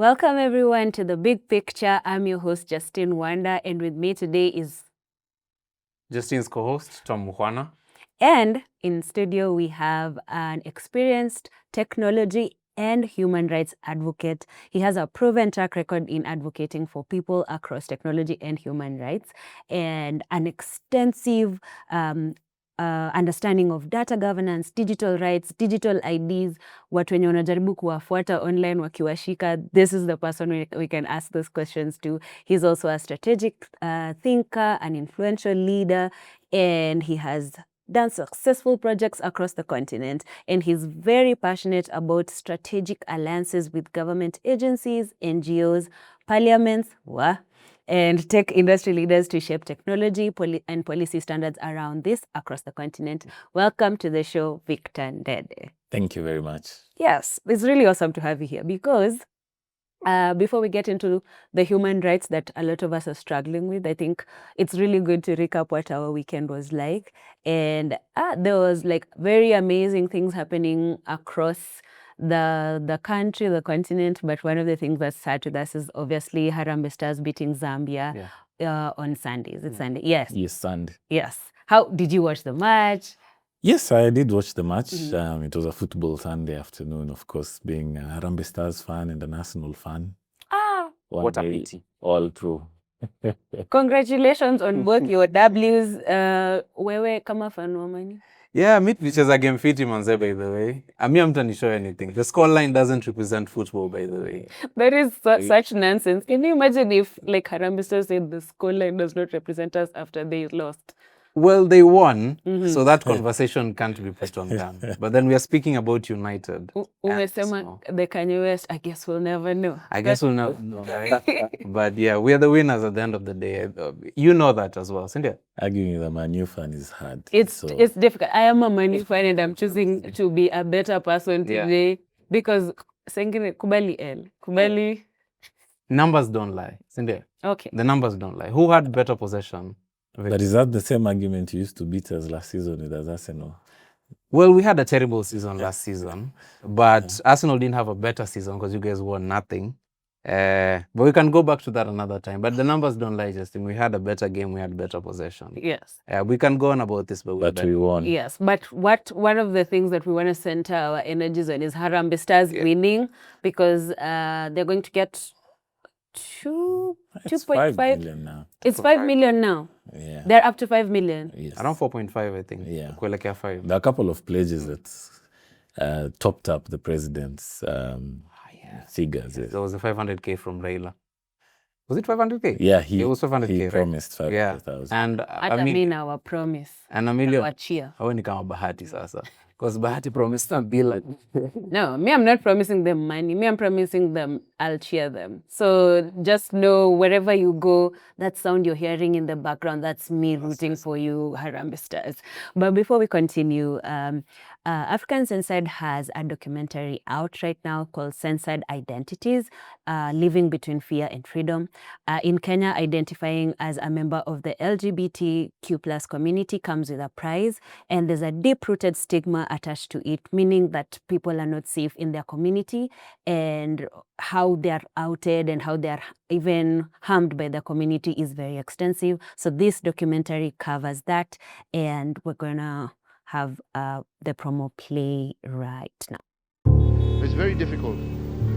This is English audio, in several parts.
Welcome everyone to The Big Picture. I'm your host, Justine Wanda, and with me today is Justine's co-host, Tom Muhwana. And in studio, we have an experienced technology and human rights advocate. He has a proven track record in advocating for people across technology and human rights, and an extensive understanding of data governance, digital rights, digital IDs. Watu wenye wanajaribu kuwafuata online wakiwashika, this is the person we can ask those questions to. He's also a strategic thinker, an influential leader, and he has done successful projects across the continent, and he's very passionate about strategic alliances with government agencies, NGOs, parliaments, and tech industry leaders to shape technology and policy standards around this across the continent. Welcome to the show, Victor Ndede. Thank you very much. Yes, it's really awesome to have you here because before we get into the human rights that a lot of us are struggling with, I think it's really good to recap what our weekend was like. And there was like very amazing things happening across the country, the continent. But one of the things that's sad to us is obviously Harambee Stars beating Zambia on Sunday. Is it Sunday? Yes. Yes, Sunday. Yes. How did you watch the match? Yes, I did watch the match. It was a football Sunday afternoon, of course, being a Harambee Stars fan and an Arsenal fan. What a pity. All through. Congratulations on both your W's. Wewe kama fan wa Man U? Yeah, me tulicheza game fiti manze, by the way. Me hamtanishow anything. The scoreline doesn't represent football, by the way. That is such nonsense. Can you imagine if like Harambee Stars said the scoreline does not represent us after they lost? Well, they won, so that conversation can't be put on them. But then we are speaking about United. Umesema the Kanye West, I guess we'll never know. I guess we'll never know, right? But yeah, we are the winners at the end of the day. You know that as well, Cynthia. Arguing with a Man U fan is hard. It's difficult. I am a Man U fan and I'm choosing to be a better person today because sengine kubali L. Kubali. Numbers don't lie, Cynthia. Okay. The numbers don't lie. Who had better possession? But is that the same argument you used to beat us last season with Arsenal? Well, we had a terrible season last season, but Arsenal didn't have a better season because you guys won nothing. But we can go back to that another time. But the numbers don't lie, Justin. We had a better game. We had better possession. Yes. We can go on about this, but we won. Yes, but one of the things that we want to center our energies on is Harambee Stars winning because they're going to get 2.5 million now. It's 5 million now. Yeah. They're up to 5 million. Yes. Around 4.5, I think. Yeah. Kuelekea 5. There are a couple of pledges that topped up the president's figures. There was a 500K from Raila. Was it 500K? Yeah, it was 500K. He right? promised 500,000. And I mean our promise. And a million. Wachia. How ni kama Bahati sasa? Because Bahati promised a billion. No, me, I'm not promising them money. Me, I'm promising them I'll cheer them. So just know wherever you go, that sound you're hearing in the background, that's me rooting for you, Harambee Stars. But before we continue, African Censored has a documentary out right now called Censored Identities, Living Between Fear and Freedom. In Kenya, identifying as a member of the LGBTQ+ community comes with a prize, and there's a deep-rooted stigma attached to it, meaning that people are not safe in their community, and how they are outed and how they are even harmed by the community is very extensive. So this documentary covers that, and we're gonna have the promo play right now. It's very difficult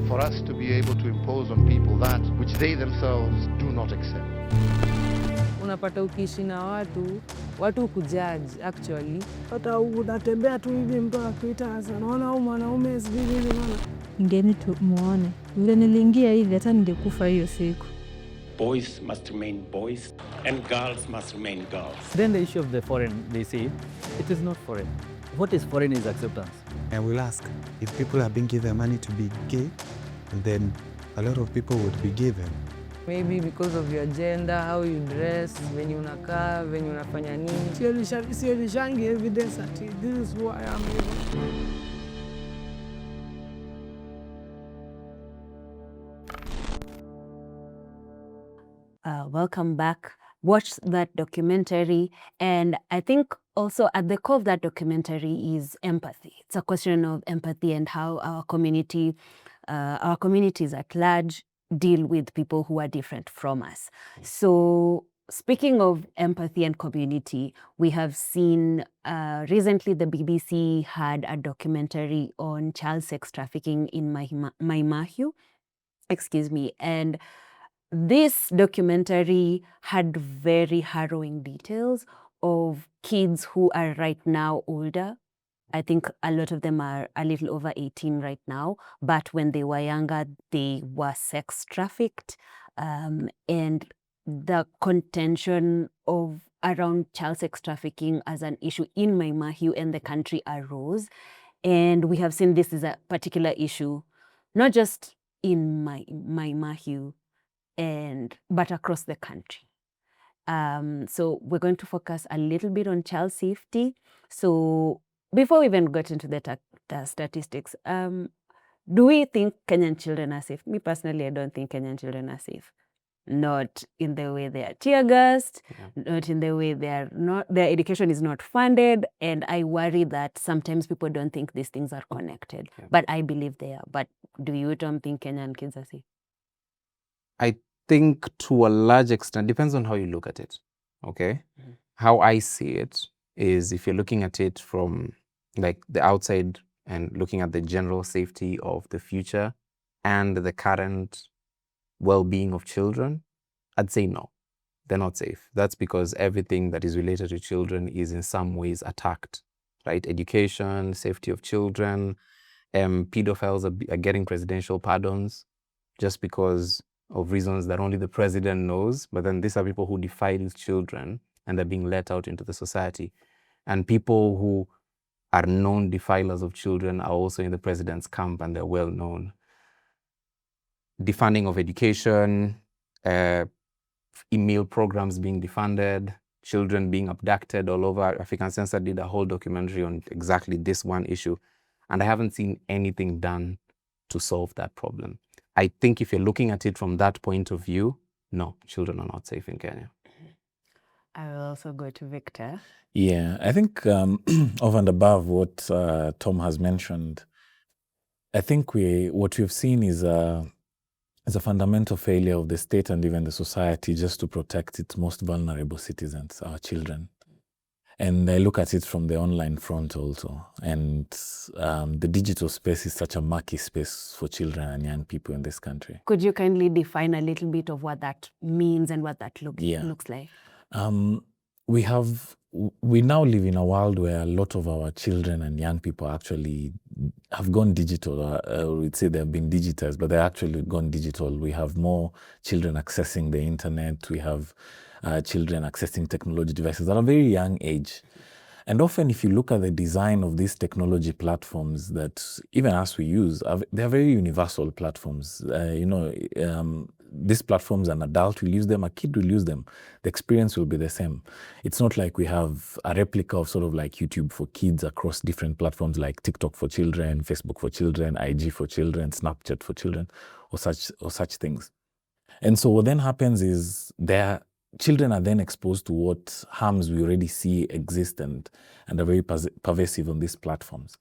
for us to be able to impose on people that which they themselves do not accept. Unapata ukiishi na watu kujudge actually. Hata unatembea tu hivi mtu akuita hasa naona huyu mwanaume sivyo hivi maana. Ngeni tu muone. Vile niliingia hivi hata ningekufa hiyo siku. Boys must remain boys and girls must remain girls. Then the issue of the foreign, they say, it is not foreign. What is foreign is acceptance. I will ask, if people are being given money to be gay, then a lot of people would be given. Maybe because of your gender, how you dress, venye unakaa, venye unafanya nini. Sio nishangi evidence ati this is who I am. Welcome back. watched that documentary, and I think also at the core of that documentary is empathy. It's a question of empathy and how our communities at large deal with people who are different from us. So speaking of empathy and community, we have seen recently the BBC had a documentary on child sex trafficking in Maimahiu, and this documentary had very harrowing details of kids who are right now older. I think a lot of them are a little over 18 right now, but when they were younger, they were sex trafficked. And the contention of around child sex trafficking as an issue in Maimahiu and the country arose. And we have seen this is a particular issue, not just in Maimahiu, but across the country. So we're going to focus a little bit on child safety. So before we even got into the statistics, do we think Kenyan children are safe? Me personally, I don't think Kenyan children are safe. Not in the way they are tear gassed, not in the way their education is not funded. And I worry that sometimes people don't think these things are connected. But I believe they are. But do you, Tom, think Kenyan kids are safe? I think to a large extent, depends on how you look at it, okay? How I see it is if you're looking at it from like the outside and looking at the general safety of the future and the current well-being of children, I'd say no, they're not safe. That's because everything that is related to children is in some ways attacked, right? Education, safety of children, pedophiles are getting presidential pardons just because of reasons that only the president knows, but then these are people who defile children and they're being let out into the society. And people who are known defilers of children are also in the president's camp and they're well known. Defunding of education, email programs being defunded, children being abducted all over. African Censored did a whole documentary on exactly this one issue, and I haven't seen anything done to solve that problem. I think if you're looking at it from that point of view, no, children are not safe in Kenya. I will also go to Victor. Yeah, I think over and above what Tom has mentioned, I think what we've seen is a fundamental failure of the state and even the society just to protect its most vulnerable citizens, our children. And I look at it from the online front also. And the digital space is such a murky space for children and young people in this country. Could you kindly define a little bit of what that means and what that looks like? We now live in a world where a lot of our children and young people actually have gone digital. We'd say they've been digitized, but they're actually gone digital. We have more children accessing the internet. We have children accessing technology devices at a very young age. And often if you look at the design of these technology platforms that even as we use, they're very universal platforms. These platforms, an adult will use them, a kid will use them. The experience will be the same. It's not like we have a replica of sort of like YouTube for kids across different platforms like TikTok for children, Facebook for children, IG for children, Snapchat for children, or such things. And so what then happens is children are then exposed to what harms we already see exist and are very pervasive on these platforms.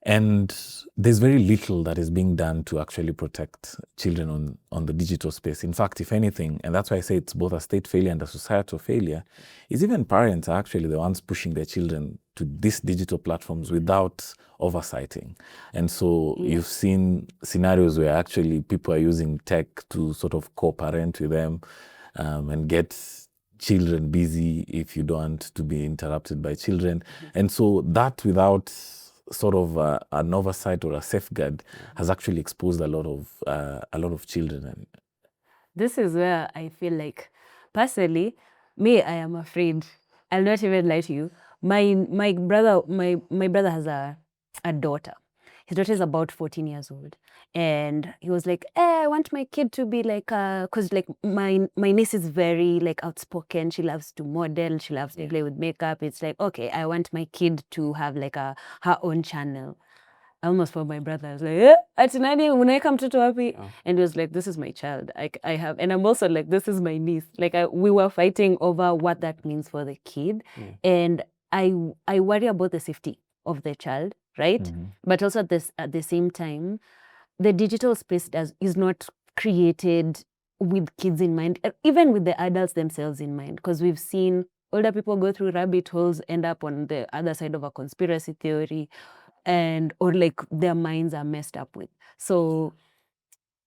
And there's very little that is being done to actually protect children on the digital space. In fact, if anything, and that's why I say it's both a state failure and a societal failure, is even parents are actually the ones pushing their children to these digital platforms without oversighting. And so you've seen scenarios where actually people are using tech to sort of co-parent with them and get children busy if you don't want to be interrupted by children. And so that without sort of an oversight or a safeguard has actually exposed a lot of children. This is where I feel like, personally, I am afraid. I'll not even lie to you. My brother has a daughter. His daughter is about 14 years old. And he was like, I want my kid to be like, because like my niece is very like outspoken. She loves to model. She loves to play with makeup. It's like, okay, I want my kid to have like her own channel. I almost for my brother. I was like, ati nani unaweka mtoto wapi? Oh. And he was like, this is my child. I have, and I'm also like, this is my niece. Like we were fighting over what that means for the kid. And I worry about the safety of the child, right? But also at the same time, the digital space is not created with kids in mind, even with the adults themselves in mind, because we've seen older people go through rabbit holes, end up on the other side of a conspiracy theory, or like their minds are messed up with. So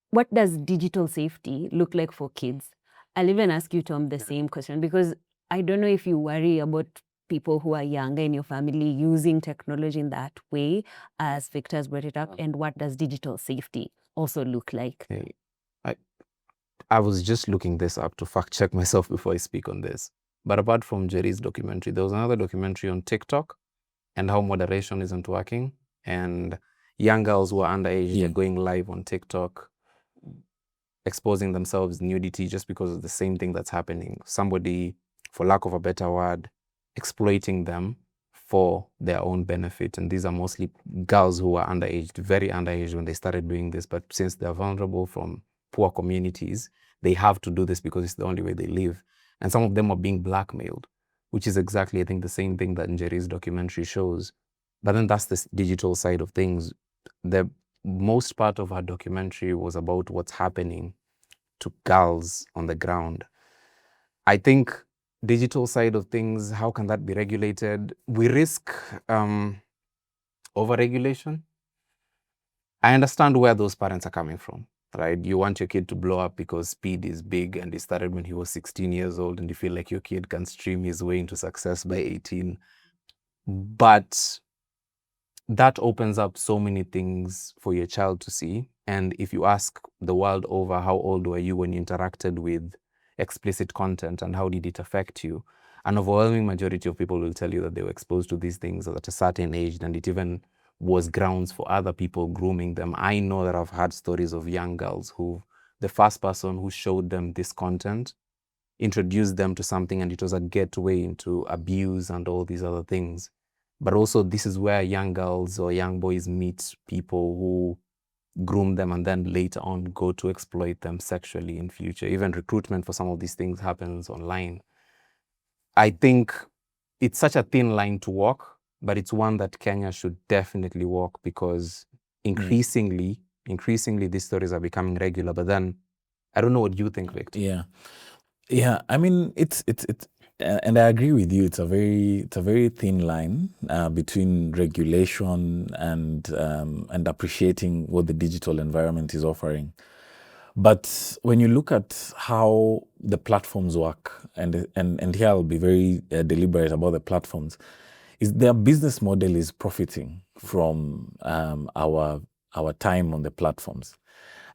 what does digital safety look like for kids? I'll even ask you, Tom, the same question, because I don't know if you worry about people who are younger in your family using technology in that way, as Victor's brought it up, and what does digital safety also look like? Okay. I was just looking this up to fact check myself before I speak on this. But apart from Jerry's documentary, there was another documentary on TikTok and how moderation isn't working. And young girls who are underage are going live on TikTok, exposing themselves nudity just because of the same thing that's happening. Somebody, for lack of a better word, exploiting them for their own benefit. And these are mostly girls who are underage, very underage when they started doing this. But since they're vulnerable from poor communities, they have to do this because it's the only way they live. And some of them are being blackmailed, which is exactly, I think, the same thing that Njeri's documentary shows. But then that's the digital side of things. The most part of her documentary was about what's happening to girls on the ground. I think digital side of things, how can that be regulated? We risk over-regulation. I understand where those parents are coming from, right? You want your kid to blow up because speed is big and it started when he was 16 years old and you feel like your kid can stream his way into success by 18. But that opens up so many things for your child to see. And if you ask the world over, how old were you when you interacted with explicit content and how did it affect you? An overwhelming majority of people will tell you that they were exposed to these things at a certain age, and it even was grounds for other people grooming them. I know that I've had stories of young girls who the first person who showed them this content introduced them to something, and it was a gateway into abuse and all these other things. But also this is where young girls or young boys meet people who groom them and then later on go to exploit them sexually in future. Even recruitment for some of these things happens online. I think it's such a thin line to walk, but it's one that Kenya should definitely walk, because increasingly these stories are becoming regular. But then I don't know what you think, Victor. Yeah. I mean, it's and I agree with you. It's a very thin line between regulation and appreciating what the digital environment is offering. But when you look at how the platforms work, and here I'll be very deliberate about the platforms, is their business model is profiting from our time on the platforms.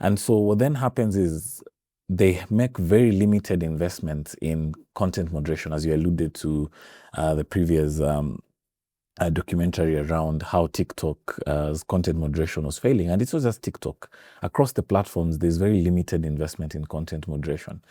And so what then happens is they make very limited investments in content moderation, as you alluded to the previous documentary around how TikTok's content moderation was failing. And it's not just TikTok. Across the platforms, there's very limited investment in content moderation.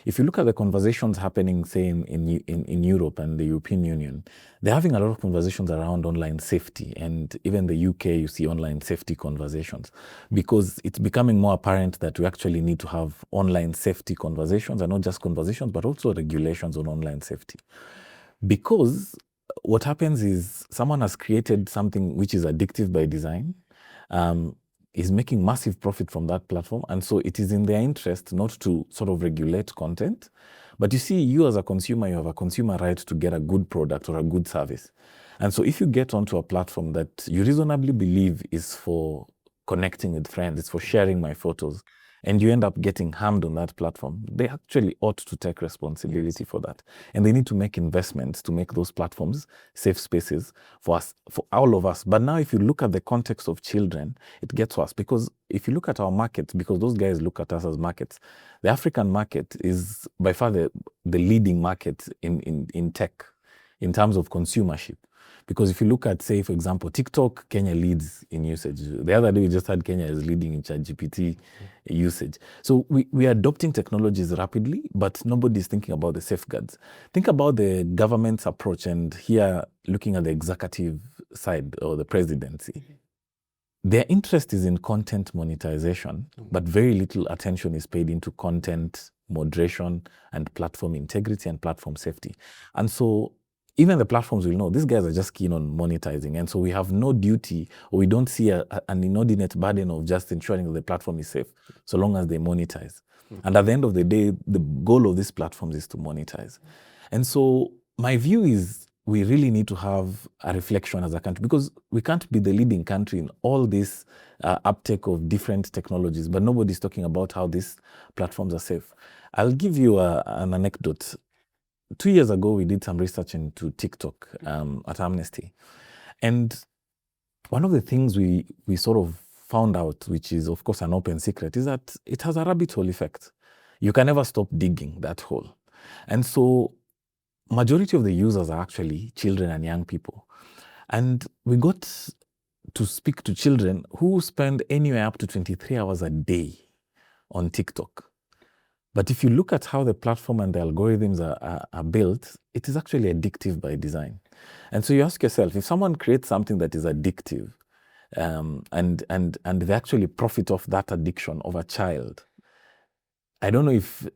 If you look at the conversations happening, say, in Europe and the European Union, they're having a lot of conversations around online safety. And even the UK, you see online safety conversations, because it's becoming more apparent that we actually need to have online safety conversations, and not just conversations, but also regulations on online safety. Because what happens is someone has created something which is addictive by design, is making massive profit from that platform. And so it is in their interest not to sort of regulate content. But you see, you as a consumer, you have a consumer right to get a good product or a good service. And so if you get onto a platform that you reasonably believe is for connecting with friends, it's for sharing my photos, and you end up getting harmed on that platform, they actually ought to take responsibility for that. And they need to make investments to make those platforms safe spaces for us, for all of us. But now if you look at the context of children, it gets worse, because if you look at our market, because those guys look at us as markets, the African market is by far the leading market in tech in terms of consumership. Because if you look at, say, for example, TikTok, Kenya leads in usage. The other day we just had Kenya is leading in ChatGPT usage. So we are adopting technologies rapidly, but nobody's thinking about the safeguards. Think about the government's approach, and here looking at the executive side or the presidency. their interest is in content monetization, but very little attention is paid into content moderation and platform integrity and platform safety. And so even the platforms will know these guys are just keen on monetizing. And so we have no duty, or we don't see an inordinate burden of just ensuring that the platform is safe, so long as they monetize. And at the end of the day, the goal of these platforms is to monetize. And so my view is we really need to have a reflection as a country, because we can't be the leading country in all this uptake of different technologies, but nobody's talking about how these platforms are safe. I'll give you an anecdote. 2 years ago, we did some research into TikTok at Amnesty. And one of the things we sort of found out, which is of course an open secret, is that it has a rabbit hole effect. You can never stop digging that hole. And so majority of the users are actually children and young people. And we got to speak to children who spend anywhere up to 23 hours a day on TikTok. But if you look at how the platform and the algorithms are built, it is actually addictive by design. And so you ask yourself, if someone creates something that is addictive, and they actually profit off that addiction of a child, I don't know if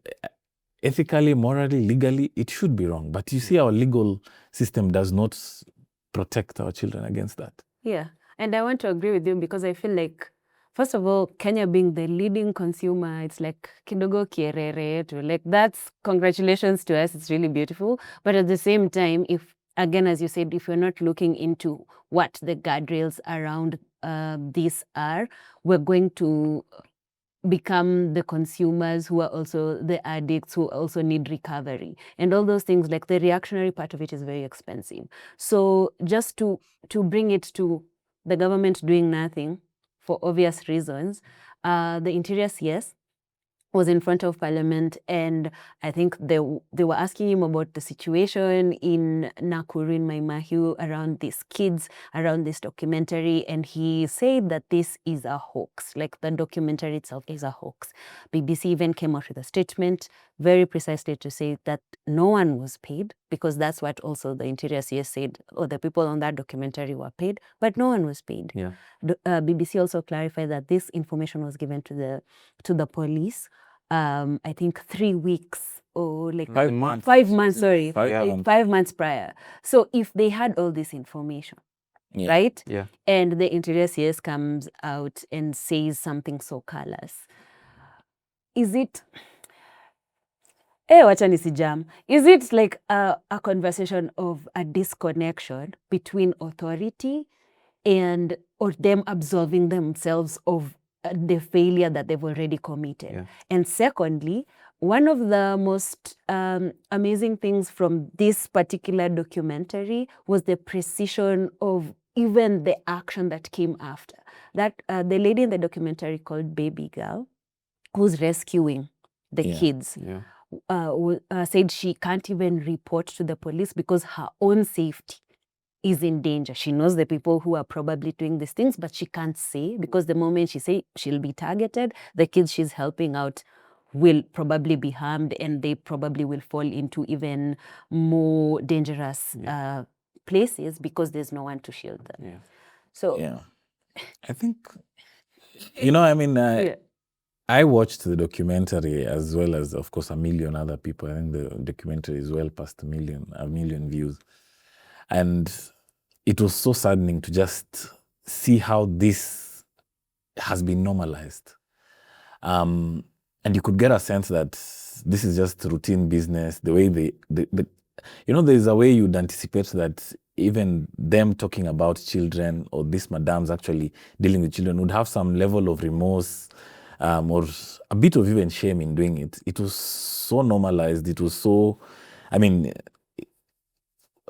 ethically, morally, legally, it should be wrong. But you see, our legal system does not protect our children against that. Yeah, and I want to agree with you, because I feel like, first of all, Kenya being the leading consumer, it's like kidogo kierere yetu. Like, that's congratulations to us. It's really beautiful. But at the same time, if, again, as you said, if we're not looking into what the guardrails around this are, we're going to become the consumers who are also the addicts, who also need recovery. And all those things, like the reactionary part of it is very expensive. So just to bring it to the government doing nothing, for obvious reasons, the Interior CS was in front of Parliament, and I think they were asking him about the situation in Nakuru, in Maimahiu, around these kids, around this documentary, and he said that this is a hoax, like the documentary itself is a hoax. BBC even came out with a statement very precisely to say that no one was paid, because that's what also the Interior CS said, the people on that documentary were paid, but no one was paid. Yeah. BBC also clarified that this information was given to the police, I think 3 weeks or like 5 months. 5 months, sorry, Five- 5 months prior. So if they had all this information, Yeah. right? Yeah. And the Interior CS comes out and says something so callous, is it, wacha nisijam, is it like a conversation of a disconnection between authority and, or them absolving themselves of the failure that they've already committed? Yeah. And secondly, one of the most amazing things from this particular documentary was the precision of even the action that came after. That the lady in the documentary called Baby Girl, who's rescuing the Yeah. kids, Yeah. said she can't even report to the police because her own safety is in danger. She knows the people who are probably doing these things, but she can't say, because the moment she say, she'll be targeted. The kids she's helping out will probably be harmed, and they probably will fall into even more dangerous places because there's no one to shield them. Yeah. So Yeah. I think, I mean, yeah. I watched the documentary as well as, of course, a million other people. I think the documentary is well past a million views. And it was so saddening to just see how this has been normalized. And you could get a sense that this is just routine business. The way there's a way you'd anticipate that even them talking about children, or these madams actually dealing with children, would have some level of remorse, or a bit of even shame in doing it. It was so normalized. It was so, I mean,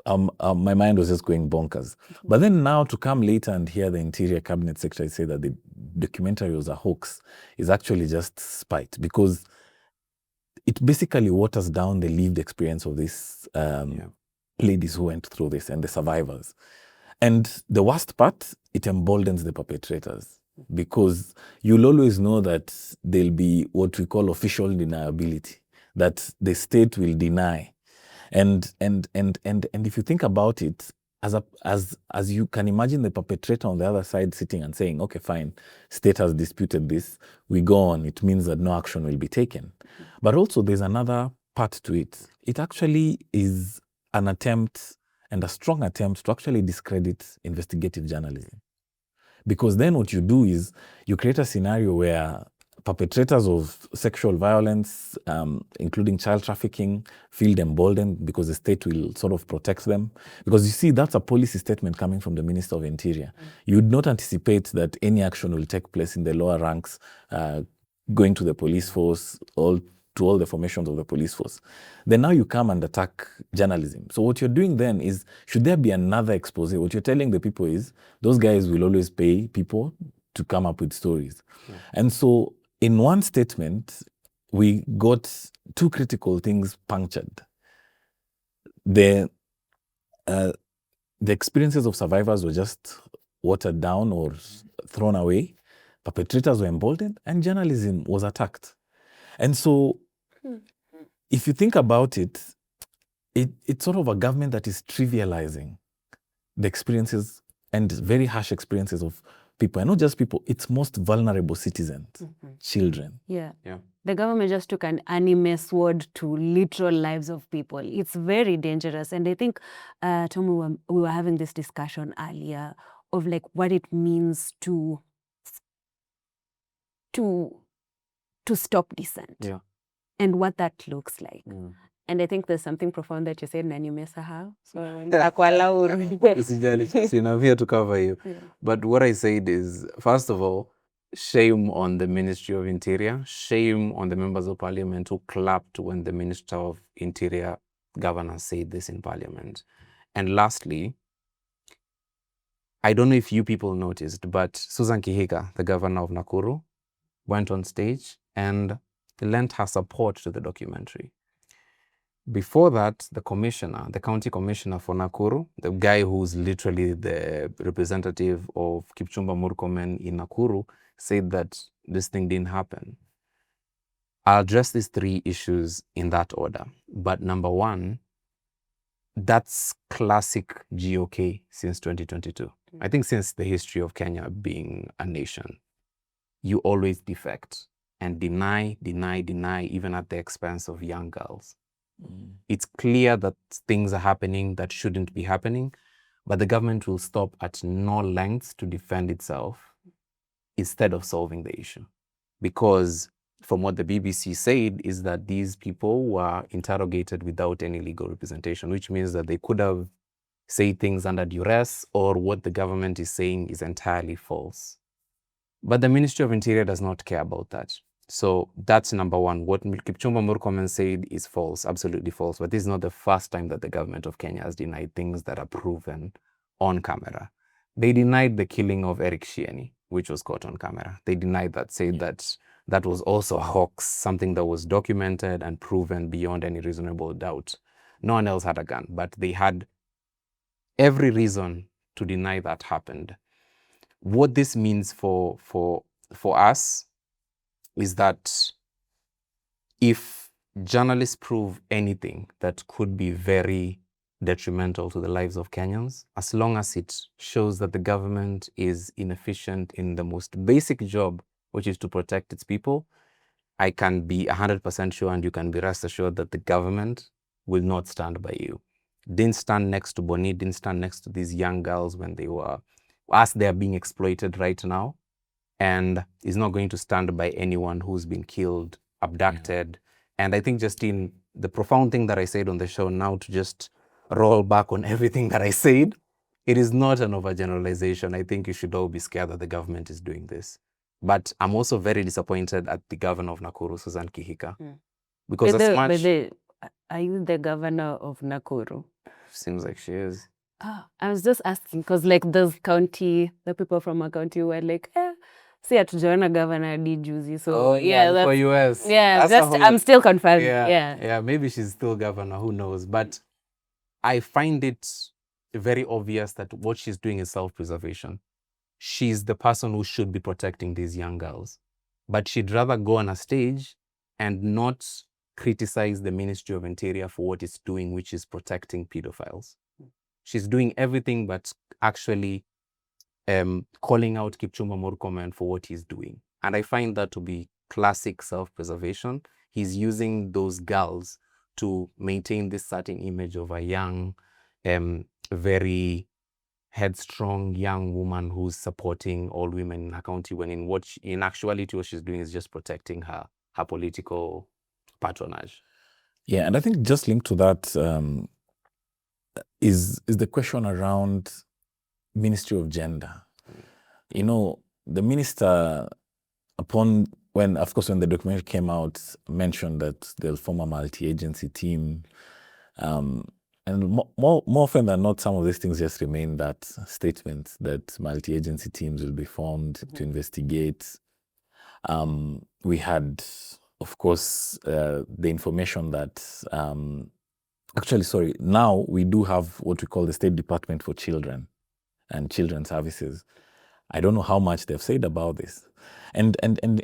my mind was just going bonkers. But then now to come later and hear the Interior Cabinet Secretary say that the documentary was a hoax is actually just spite, because it basically waters down the lived experience of these ladies who went through this and the survivors. And the worst part, it emboldens the perpetrators, because you'll always know that there'll be what we call official deniability, that the state will deny. And if you think about it, as you can imagine, the perpetrator on the other side sitting and saying, okay, fine, state has disputed this, we go on, it means that no action will be taken. But also there's another part to it. It actually is an attempt, and a strong attempt, to actually discredit investigative journalism. Because then what you do is you create a scenario where perpetrators of sexual violence, including child trafficking, feel emboldened because the state will sort of protect them. Because you see, that's a policy statement coming from the Minister of Interior. You would not anticipate that any action will take place in the lower ranks, going to the police force, to all the formations of the police force. Then now you come and attack journalism. So what you're doing then is, should there be another expose? What you're telling the people is, those guys will always pay people to come up with stories. And so in one statement, we got two critical things punctured. The experiences of survivors were just watered down or thrown away. Perpetrators were emboldened, and journalism was attacked. And so if you think about it, it's sort of a government that is trivializing the experiences and very harsh experiences of people, and not just people, it's most vulnerable citizens, children. Yeah. The government just took an anime sword to literal lives of people. It's very dangerous. And I think, Tom, we were having this discussion earlier of like what it means to stop dissent. Yeah. And what that looks like. And I think there's something profound that you said, na nimesahau. So nitakuallow urudi. Usijali, I'm here to cover you. Yeah. But what I said is, first of all, shame on the Ministry of Interior, shame on the members of Parliament who clapped when the Minister of Interior governor said this in Parliament. And lastly, I don't know if you people noticed, but Susan Kihika, the governor of Nakuru, went on stage and lent her support to the documentary. Before that, the county commissioner for Nakuru, the guy who's literally the representative of Kipchumba Murkomen in Nakuru, said that this thing didn't happen. I'll address these three issues in that order. But number one, that's classic GOK since 2022. I think since the history of Kenya being a nation, you always defect and deny, even at the expense of young girls. It's clear that things are happening that shouldn't be happening, but the government will stop at no lengths to defend itself instead of solving the issue. Because from what the BBC said is that these people were interrogated without any legal representation, which means that they could have said things under duress, or what the government is saying is entirely false. But the Ministry of Interior does not care about that. So that's number one. What Kipchumba Murkomen said is false, absolutely false. But this is not the first time that the government of Kenya has denied things that are proven on camera. They denied the killing of Eric Shieni, which was caught on camera. They denied that, said that that was also a hoax, something that was documented and proven beyond any reasonable doubt. No one else had a gun, but they had every reason to deny that happened. What this means for us is that if journalists prove anything that could be very detrimental to the lives of Kenyans, as long as it shows that the government is inefficient in the most basic job, which is to protect its people, I can be 100% sure, and you can be rest assured, that the government will not stand by you. Didn't stand next to Boni, didn't stand next to these young girls when they were, as they are being exploited right now, and is not going to stand by anyone who's been killed, abducted. And I think, Justine, the profound thing that I said on the show, now to just roll back on everything that I said, it is not an overgeneralization. I think you should all be scared that the government is doing this. But I'm also very disappointed at the governor of Nakuru, Susan Kihika. Because are you the governor of Nakuru? Seems like she is. I was just asking, because like the people from our county were like, see, hatujaona governor hadi juzi. So for US. Yeah, I'm still confirmed. Yeah, maybe she's still governor, who knows. But I find it very obvious that what she's doing is self-preservation. She's the person who should be protecting these young girls. But she'd rather go on a stage and not criticize the Ministry of Interior for what it's doing, which is protecting pedophiles. She's doing everything but actually calling out Kipchumba Murkomen for what he's doing. And I find that to be classic self-preservation. He's using those girls to maintain this certain image of a young, very headstrong young woman who's supporting all women in her county, when in actuality what she's doing is just protecting her political patronage. Yeah, and I think just linked to that is the question around Ministry of Gender. You know, the minister, when the documentary came out, mentioned that they'll form a multi-agency team. And more often than not, some of these things just remain that statement that multi-agency teams will be formed to investigate. We had, of course, the information that now we do have what we call the State Department for Children and Children's Services. I don't know how much they've said about this. And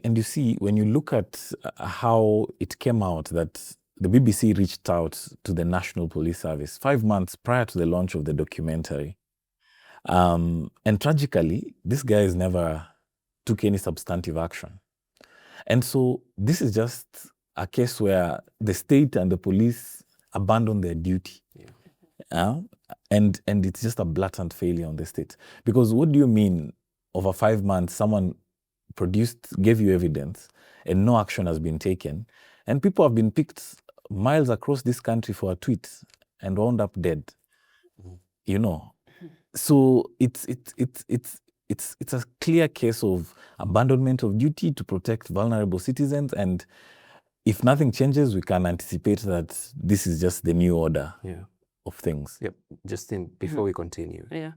you see, when you look at how it came out that the BBC reached out to the National Police Service 5 months prior to the launch of the documentary. And tragically, this guys never took any substantive action. And so this is just a case where the state and the police abandon their duty. And it's just a blatant failure on the state. Because what do you mean, over 5 months, someone gave you evidence, and no action has been taken, and people have been picked miles across this country for a tweet and wound up dead. You know, so it's a clear case of abandonment of duty to protect vulnerable citizens, and if nothing changes, we can anticipate that this is just the new order of things. Yep. Justin, before we continue, Yeah.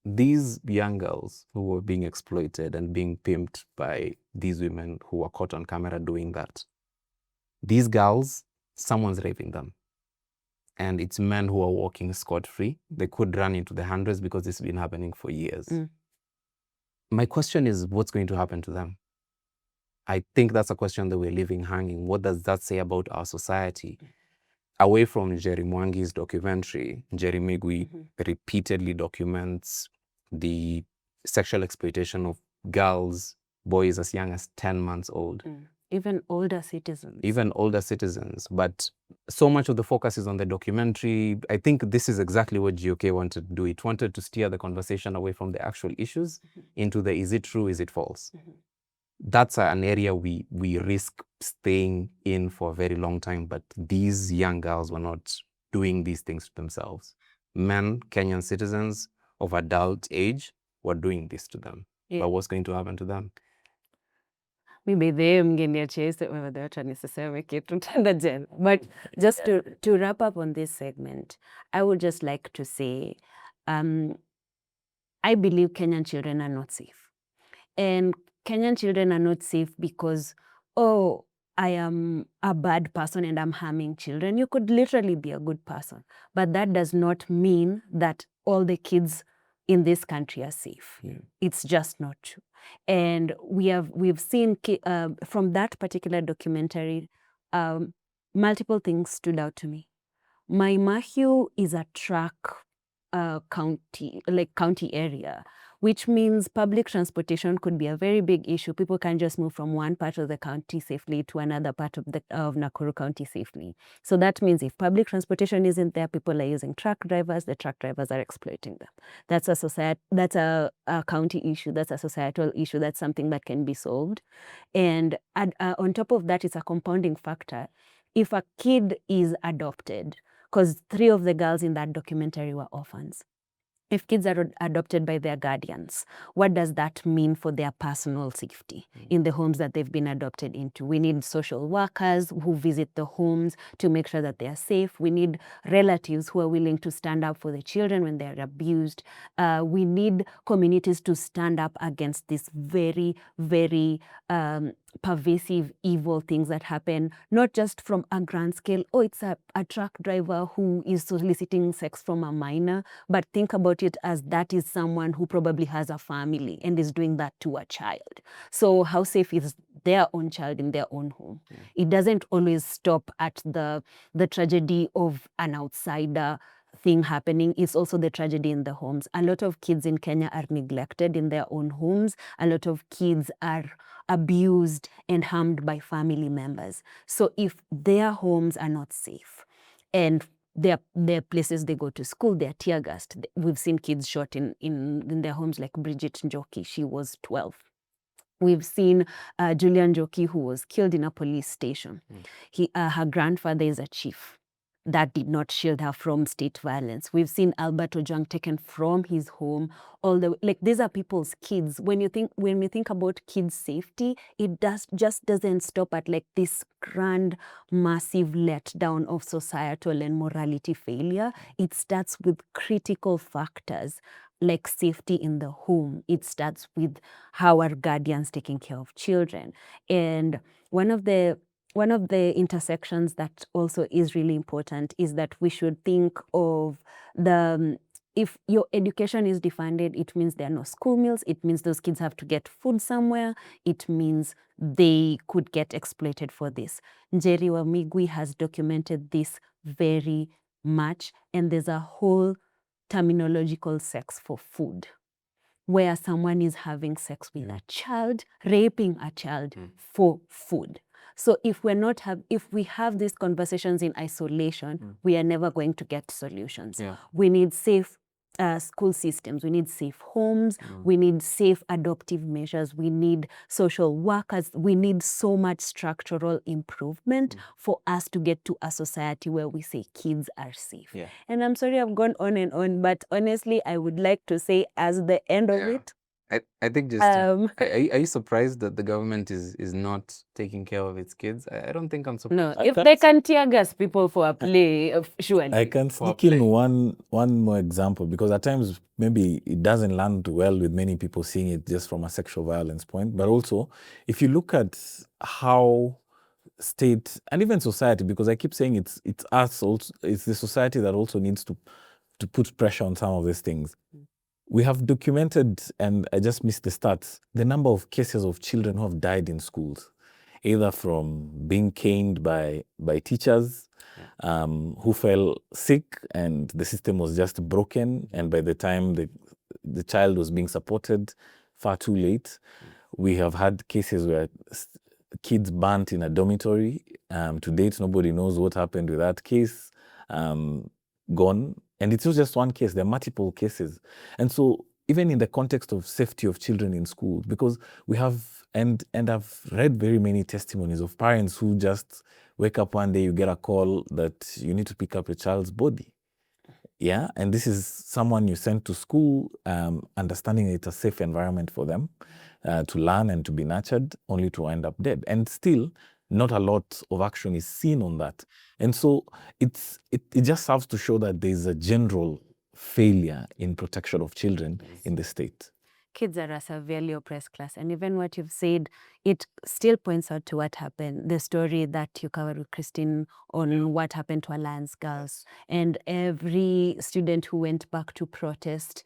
these young girls who were being exploited and being pimped by these women who were caught on camera doing that, these girls, someone's raping them. And it's men who are walking scot-free. They could run into the hundreds because this has been happening for years. My question is, what's going to happen to them? I think that's a question that we're leaving hanging. What does that say about our society? Away from Jerry Mwangi's documentary, Jerry Migui repeatedly documents the sexual exploitation of girls, boys as young as 10 months old. Even older citizens. But so much of the focus is on the documentary. I think this is exactly what GOK wanted to do. It wanted to steer the conversation away from the actual issues into the is it true, is it false? That's an area we risk staying in for a very long time, but these young girls were not doing these things to themselves. Men, Kenyan citizens of adult age, were doing this to them. But what's going to happen to them? Maybe they mngeniachia whether nisiseme kitu tanda jela. But just to wrap up on this segment, I would just like to say, I believe Kenyan children are not safe. And Kenyan children are not safe because, oh, I am a bad person and I'm harming children. You could literally be a good person. But that does not mean that all the kids in this country are safe. It's just not true. And we've seen from that particular documentary, multiple things stood out to me. Mai Mahiu is a track county area, which means public transportation could be a very big issue. People can't just move from one part of the county safely to another part of Nakuru County safely. So that means if public transportation isn't there, people are using truck drivers. The truck drivers are exploiting them. That's a county issue. That's a societal issue. That's something that can be solved. And on top of that, it's a compounding factor. If a kid is adopted, because 3 of the girls in that documentary were orphans. If kids are adopted by their guardians, what does that mean for their personal safety in the homes that they've been adopted into? We need social workers who visit the homes to make sure that they are safe. We need relatives who are willing to stand up for the children when they're abused. We need communities to stand up against these very, very pervasive, evil things that happen, not just from a grand scale, oh, it's a truck driver who is soliciting sex from a minor, but think about it as that is someone who probably has a family and is doing that to a child. So how safe is their own child in their own home? It doesn't always stop at the tragedy of an outsider thing happening is also the tragedy in the homes. A lot of kids in Kenya are neglected in their own homes. A lot of kids are abused and harmed by family members. So if their homes are not safe and their places they go to school, they're tear gassed. We've seen kids shot in their homes, like Bridget Njoki, she was 12. We've seen Julian Njoki, who was killed in a police station. Her grandfather is a chief. That did not shield her from state violence. We've seen Albert Ojwang taken from his home. Like, these are people's kids. When we think about kids' safety, it just doesn't stop at like this grand, massive letdown of societal and morality failure. It starts with critical factors like safety in the home. It starts with how are guardians taking care of children. And one of the intersections that also is really important is that we should think of if your education is defunded, it means there are no school meals. It means those kids have to get food somewhere. It means they could get exploited for this. Njeri Wamigwi has documented this very much, and there's a whole terminological sex for food, where someone is having sex with a child, raping a child for food. So if we have these conversations in isolation, we are never going to get solutions. We need safe school systems. We need safe homes. We need safe adoptive measures. We need social workers. We need so much structural improvement for us to get to a society where we say kids are safe. And I'm sorry I've gone on and on, but honestly, I would like to say as the end of it, I think just are you surprised that the government is not taking care of its kids? I don't think I'm surprised. No, if they can tear gas people for a play, surely. I can sneak in one more example, because at times maybe it doesn't land well with many people seeing it just from a sexual violence point. But also, if you look at how state and even society, because I keep saying it's us also, it's the society that also needs to put pressure on some of these things. We have documented, and I just missed the stats, the number of cases of children who have died in schools, either from being caned by teachers, who fell sick and the system was just broken, and by the time the child was being supported, far too late. We have had cases where kids burnt in a dormitory. To date, nobody knows what happened with that case. Gone. And it's not just one case, there are multiple cases. And so even in the context of safety of children in school, because we have, and I've read very many testimonies of parents who just wake up one day, you get a call that you need to pick up your child's body. Yeah, and this is someone you sent to school, understanding it's a safe environment for them to learn and to be nurtured, only to end up dead. And still, not a lot of action is seen on that. And so it just serves to show that there's a general failure in protection of children in the state. Kids are a severely oppressed class. And even what you've said, it still points out to what happened, the story that you covered with Christine on what happened to Alliance girls. And every student who went back to protest,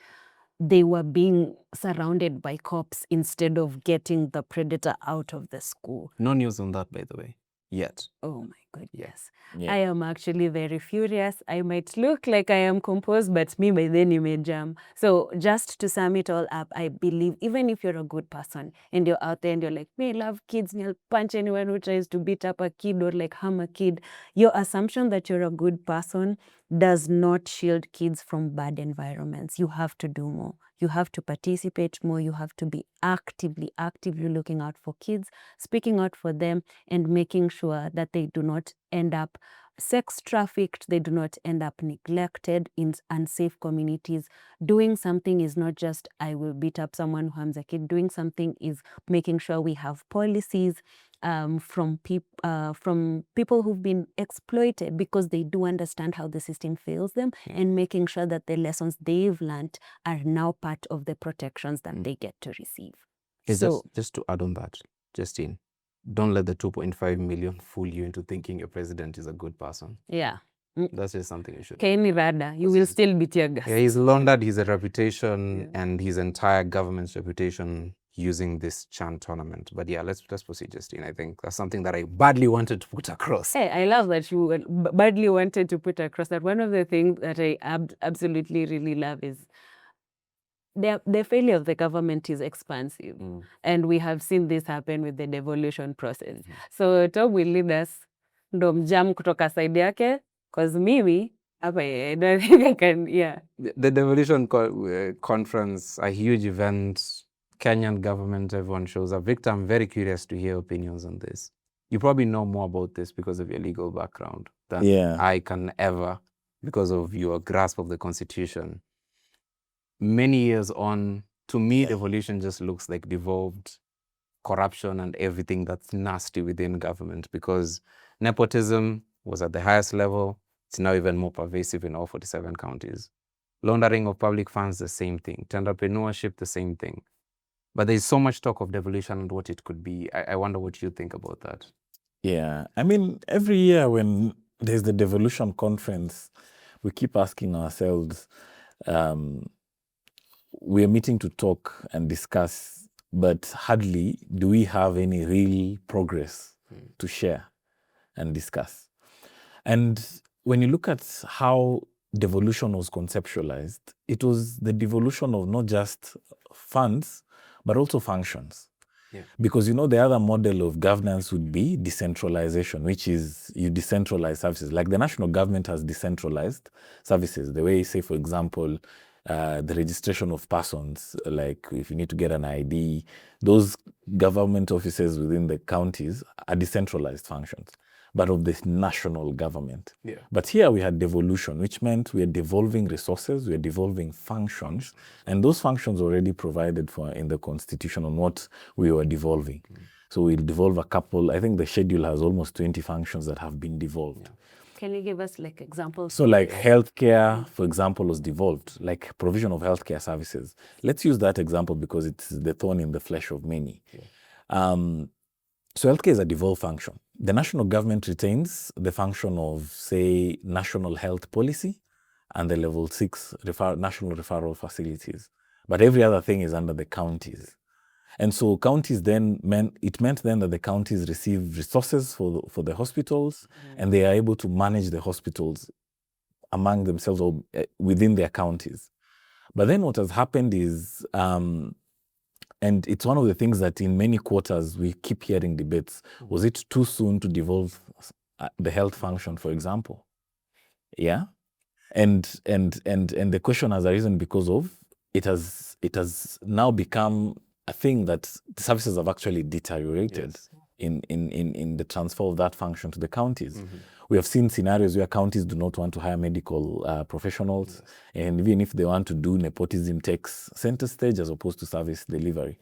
they were being surrounded by cops instead of getting the predator out of the school. No news on that, by the way, yet. Oh my goodness. Yeah. I am actually very furious. I might look like I am composed, but me by then you may jam. So just to sum it all up, I believe even if you're a good person and you're out there and you're like, me, I love kids and I'll punch anyone who tries to beat up a kid or like harm a kid, your assumption that you're a good person does not shield kids from bad environments. You have to do more. You have to participate more. You have to be actively looking out for kids, speaking out for them, and making sure that they do not end up sex trafficked, they do not end up neglected in unsafe communities. Doing something is not just, I will beat up someone who harms a kid. Doing something is making sure we have policies from people who've been exploited because they do understand how the system fails them, and making sure that the lessons they've learned are now part of the protections that they get to receive. So, just to add on that, Justine, don't let the 2.5 million fool you into thinking your president is a good person. Yeah. That's just something you should. Kaini Rada, you will still be tear gas. Yeah, he's laundered his reputation and his entire government's reputation. using this Chan tournament. But yeah, let's proceed, Justine. I think that's something that I badly wanted to put across. Hey, I love that you badly wanted to put across that. One of the things that I absolutely really love is the failure of the government is expansive. And we have seen this happen with the devolution process. So Tom will lead us ndo mjam kutoka side yake, because mimi hapa I don't think I can, yeah. The Devolution Conference, a huge event, Kenyan government, everyone shows up. Victor, I'm very curious to hear opinions on this. You probably know more about this because of your legal background than I can ever, because of your grasp of the Constitution. Many years on, to me, devolution just looks like devolved corruption and everything that's nasty within government, because nepotism was at the highest level. It's now even more pervasive in all 47 counties. Laundering of public funds, the same thing. Entrepreneurship, the same thing. But there's so much talk of devolution and what it could be. I wonder what you think about that. Yeah, I mean, every year when there's the Devolution Conference, we keep asking ourselves, we're meeting to talk and discuss, but hardly do we have any real progress to share and discuss. And when you look at how devolution was conceptualized, it was the devolution of not just funds, but also functions. Because, you know, the other model of governance would be decentralization, which is you decentralize services. Like the national government has decentralized services. The way, say, for example, the registration of persons, like if you need to get an ID, those government offices within the counties are decentralized functions, but of the national government. But here we had devolution, which meant we are devolving resources, we are devolving functions, and those functions already provided for in the Constitution on what we were devolving. So we'll devolve a couple. I think the schedule has almost 20 functions that have been devolved. Can you give us like examples? So like healthcare, for example, was devolved, like provision of healthcare services. Let's use that example because it's the thorn in the flesh of many. So healthcare is a devolved function. The national government retains the function of, say, national health policy and the level 6 national referral facilities. But every other thing is under the counties. And so counties then meant then that the counties receive resources for the hospitals, and they are able to manage the hospitals among themselves or within their counties. But then what has happened is, and it's one of the things that in many quarters we keep hearing debates, was it too soon to devolve the health function, for example? Yeah. And the question has arisen because of it has now become a thing that the services have actually deteriorated in the transfer of that function to the counties. We have seen scenarios where counties do not want to hire medical professionals, and even if they want to do, nepotism takes center stage as opposed to service delivery.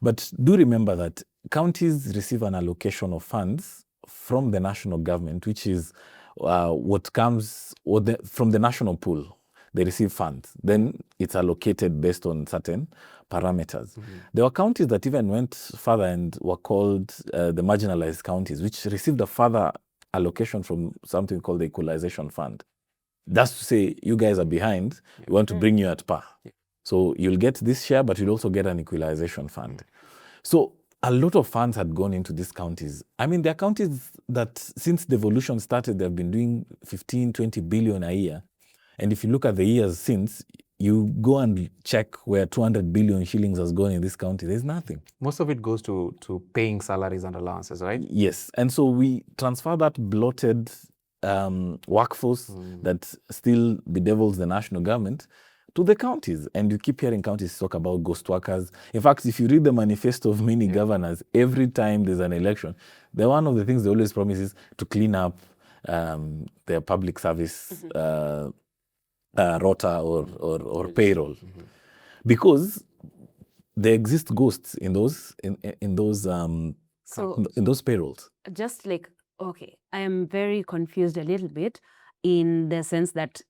But do remember that counties receive an allocation of funds from the national government, which is what comes from the national pool. They receive funds. Then it's allocated based on certain parameters. There were counties that even went further and were called the marginalized counties, which received a further allocation from something called the equalization fund. That's to say, you guys are behind, we want to bring you at par. So you'll get this share, but you'll also get an equalization fund. So a lot of funds had gone into these counties. I mean, there are counties that since devolution started, they've been doing 15, 20 billion a year. And if you look at the years since, you go and check where 200 billion shillings has gone in this county, there's nothing. Most of it goes to paying salaries and allowances, right? Yes. And so we transfer that bloated workforce that still bedevils the national government to the counties. And you keep hearing counties talk about ghost workers. In fact, if you read the manifesto of many governors, every time there's an election, one of the things they always promise is to clean up their public service rota or payroll, because there exist ghosts in those payrolls. Just like, okay, I am very confused a little bit in the sense that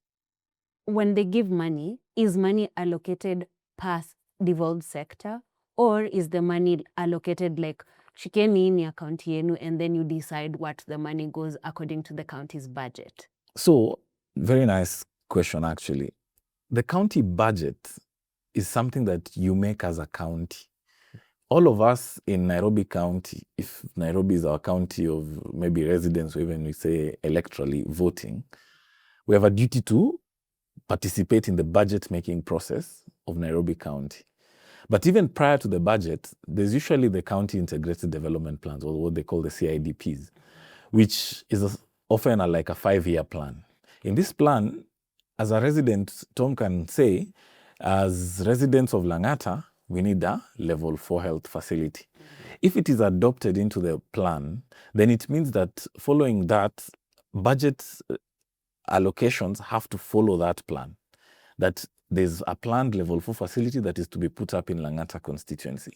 when they give money, is money allocated past devolved sector, or is the money allocated like shikeni in your county yenu, and then you decide what the money goes according to the county's budget? So, very nice question, actually. The county budget is something that you make as a county all of us in Nairobi County, if Nairobi is our county of maybe residents, or even we say electorally voting, we have a duty to participate in the budget making process of Nairobi County. But even prior to the budget, there's usually the county integrated development plans, or what they call the CIDPs, which is often like a 5-year plan. In this plan, as a resident, Tom can say, as residents of Langata, we need a level 4 health facility. If it is adopted into the plan, then it means that following that, budget allocations have to follow that plan. That there's a planned level 4 facility that is to be put up in Langata constituency.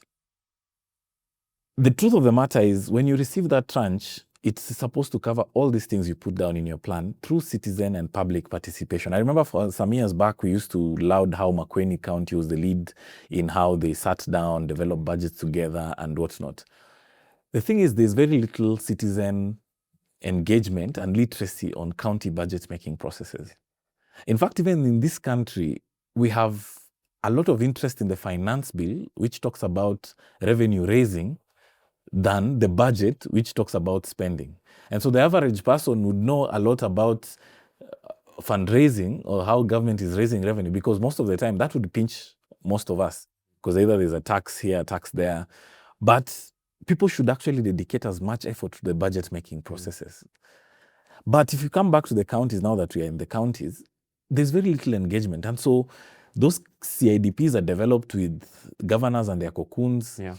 The truth of the matter is, when you receive that tranche, it's supposed to cover all these things you put down in your plan through citizen and public participation. I remember for some years back, we used to laud how Makueni County was the lead in how they sat down, developed budgets together and whatnot. The thing is, there's very little citizen engagement and literacy on county budget making processes. In fact, even in this country, we have a lot of interest in the finance bill, which talks about revenue raising, than the budget, which talks about spending. And so the average person would know a lot about fundraising or how government is raising revenue, because most of the time that would pinch most of us, because either there's a tax here, a tax there. But people should actually dedicate as much effort to the budget making processes. But if you come back to the counties, now that we are in the counties, there's very little engagement. And so those CIDPs are developed with governors and their cocoons. Yeah.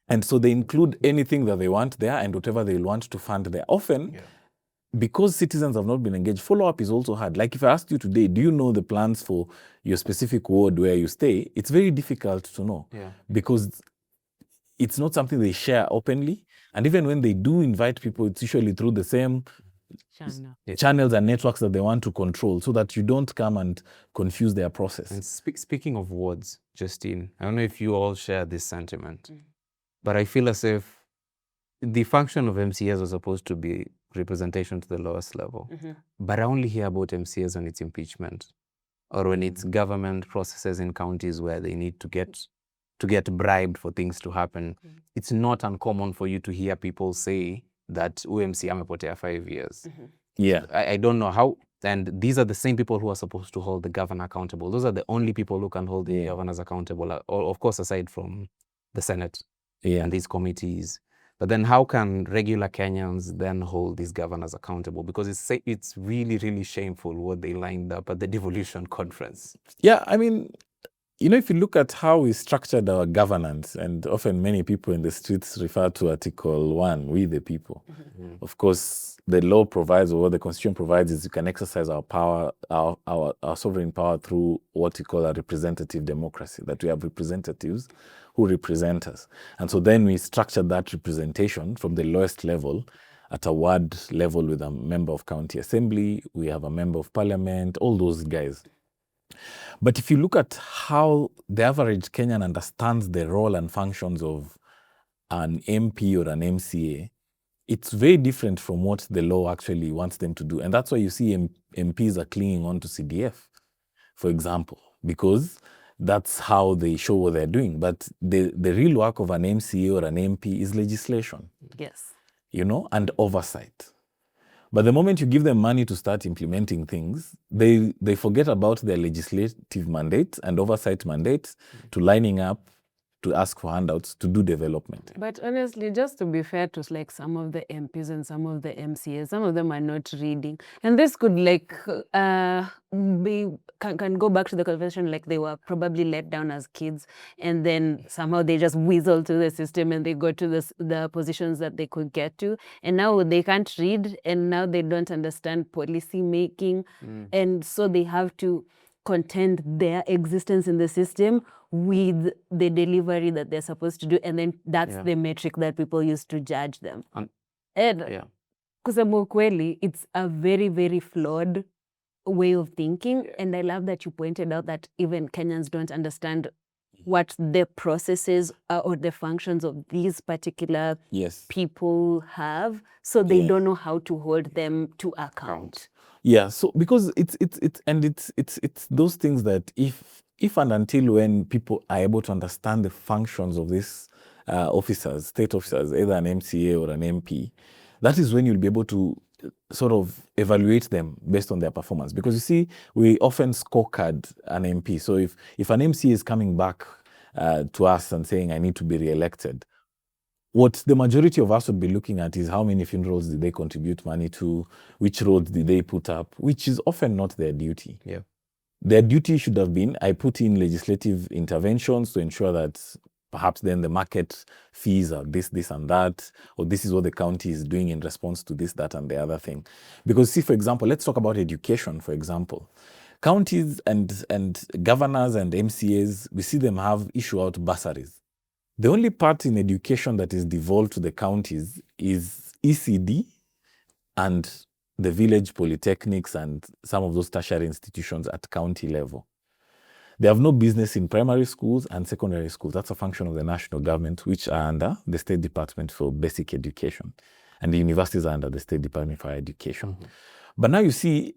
And so they include anything that they want there and whatever they want to fund there. Often, because citizens have not been engaged, follow-up is also hard. Like if I asked you today, do you know the plans for your specific ward where you stay? It's very difficult to know because it's not something they share openly. And even when they do invite people, it's usually through the same channels and networks that they want to control, so that you don't come and confuse their process. And speaking of wards, Justine, I don't know if you all share this sentiment. But I feel as if the function of MCAs was supposed to be representation to the lowest level. But I only hear about MCAs when it's impeachment or when it's government processes in counties where they need to get bribed for things to happen. It's not uncommon for you to hear people say that UMC amepotea 5 years. I don't know how. And these are the same people who are supposed to hold the governor accountable. Those are the only people who can hold the governors accountable, of course, aside from the Senate. And these committees. But then how can regular Kenyans then hold these governors accountable? Because it's really, really shameful what they lined up at the Devolution Conference. Yeah, I mean, you know, if you look at how we structured our governance, and often many people in the streets refer to Article 1, we the people. Of course, the law provides, or what the Constitution provides, is you can exercise our power, our sovereign power through what we call a representative democracy, that we have representatives who represent us. And so then we structured that representation from the lowest level at a ward level with a member of county assembly, we have a member of parliament, all those guys. But if you look at how the average Kenyan understands the role and functions of an MP or an MCA, it's very different from what the law actually wants them to do. And that's why you see MPs are clinging on to CDF, for example, because that's how they show what they're doing. But the real work of an MCA or an MP is legislation. You know, and oversight. But the moment you give them money to start implementing things, they forget about their legislative mandate and oversight mandate to lining up to ask for handouts to do development. But honestly, just to be fair to like some of the MPs and some of the MCAs, some of them are not reading. And this could like can go back to the convention, like they were probably let down as kids and then somehow they just weasel to the system and they go to the positions that they could get to. And now they can't read and now they don't understand policy making. And so they have to contend their existence in the system with the delivery that they're supposed to do, and then that's the metric that people use to judge them. And kusema ukweli, it's a very, very flawed way of thinking, and I love that you pointed out that even Kenyans don't understand what the processes or the functions of these particular people have, so they don't know how to hold them to account. Yeah, so because it's those things that if and until when people are able to understand the functions of this officers, state officers, either an MCA or an MP, that is when you'll be able to sort of evaluate them based on their performance. Because you see, we often scorecard an MP. So if an MCA is coming back to us and saying, I need to be re-elected, what the majority of us would be looking at is how many funerals did they contribute money to, which roads did they put up, which is often not their duty. Yeah. Their duty should have been, I put in legislative interventions to ensure that perhaps then the market fees are this, and that, or this is what the county is doing in response to this, that, and the other thing. Because see, for example, let's talk about education, for example. Counties and governors and MCAs, we see them issue out bursaries. The only part in education that is devolved to the counties is ECD and the village polytechnics and some of those tertiary institutions at county level. They have no business in primary schools and secondary schools. That's a function of the national government, which are under the State Department for Basic Education. And the universities are under the State Department for Education. Mm-hmm. But now you see,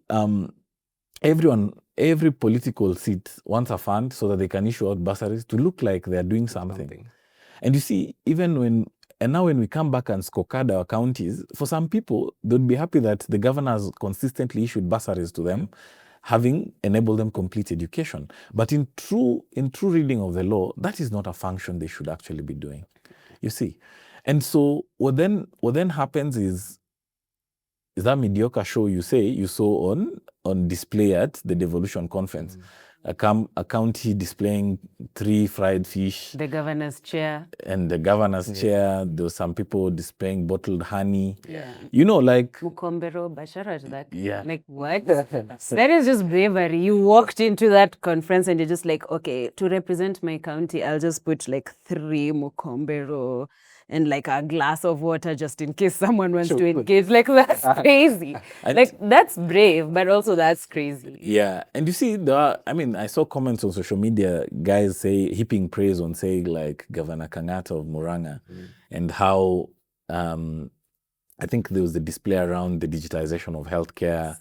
every political seat wants a fund so that they can issue out bursaries to look like they're doing something. And you see, now when we come back and scorecard our counties, for some people, they'd be happy that the governors consistently issued bursaries to them, having enabled them complete education. But in true reading of the law, that is not a function they should actually be doing, you see. And so what then happens is that mediocre show you saw on display at the Devolution Conference. A county displaying 3 fried fish. The governor's chair. And the governor's chair. There were some people displaying bottled honey. Yeah. Like... Mukombero Basharaj, that. Yeah. Like, what? That is just bravery. You walked into that conference and you're just like, okay, to represent my county, I'll just put like 3 Mukombero and like a glass of water just in case someone wants to engage. Like, that's crazy. Like, that's brave, but also that's crazy. Yeah. And you see, I saw comments on social media, guys heaping praise on, say, like Governor Kangata of Muranga, and how, I think there was the display around the digitization of healthcare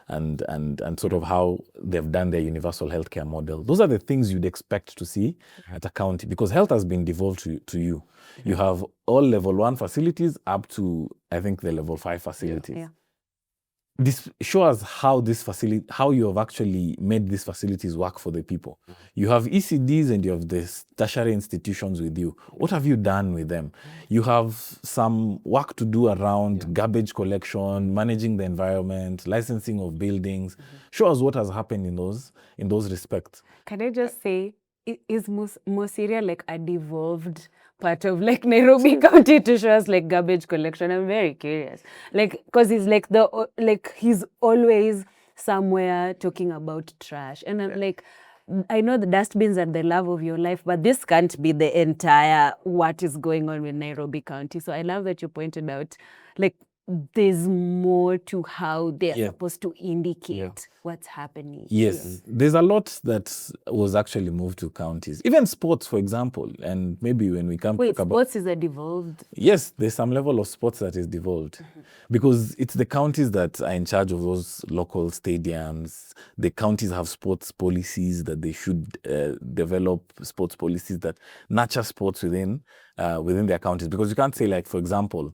and sort of how they've done their universal healthcare model. Those are the things you'd expect to see at a county, because health has been devolved to you. You have all level 1 facilities up to, I think, the level 5 facilities. Yeah. This shows how you have actually made these facilities work for the people. You have ECDs and you have the tertiary institutions with you. What have you done with them? You have some work to do around garbage collection, managing the environment, licensing of buildings. Show us what has happened in those respects. Can I just say, is Mosiria like a devolved part of like Nairobi County to show us like garbage collection? I'm very curious. Like, because he's like he's always somewhere talking about trash. And I'm like, I know the dustbins are the love of your life, but this can't be the entire what is going on with Nairobi County. So I love that you pointed out, like, there's more to how they're supposed to indicate what's happening. Yes, there's a lot that was actually moved to counties. Even sports, for example, and maybe when we come talk about... sports is a devolved? Yes, there's some level of sports that is devolved. Because it's the counties that are in charge of those local stadiums. The counties have sports policies that they should develop sports policies that nurture sports within their counties. Because you can't say, like, for example,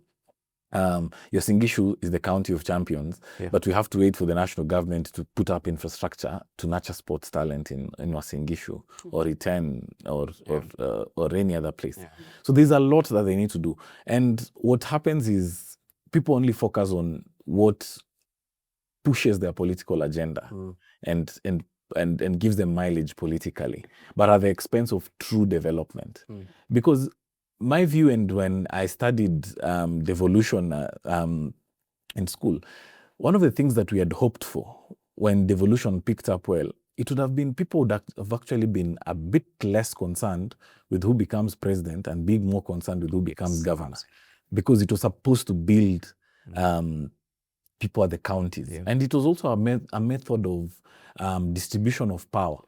Yosingishu is the county of champions, but we have to wait for the national government to put up infrastructure to nurture sports talent in Yosingishu or Iten or any other place. Yeah. So there's a lot that they need to do. And what happens is people only focus on what pushes their political agenda and gives them mileage politically, but at the expense of true development. Because my view, and when I studied devolution in school, one of the things that we had hoped for when devolution picked up well, it would have been people that have actually been a bit less concerned with who becomes president and being more concerned with who becomes governor, because it was supposed to build people at the counties. Yeah. And it was also a method of distribution of power,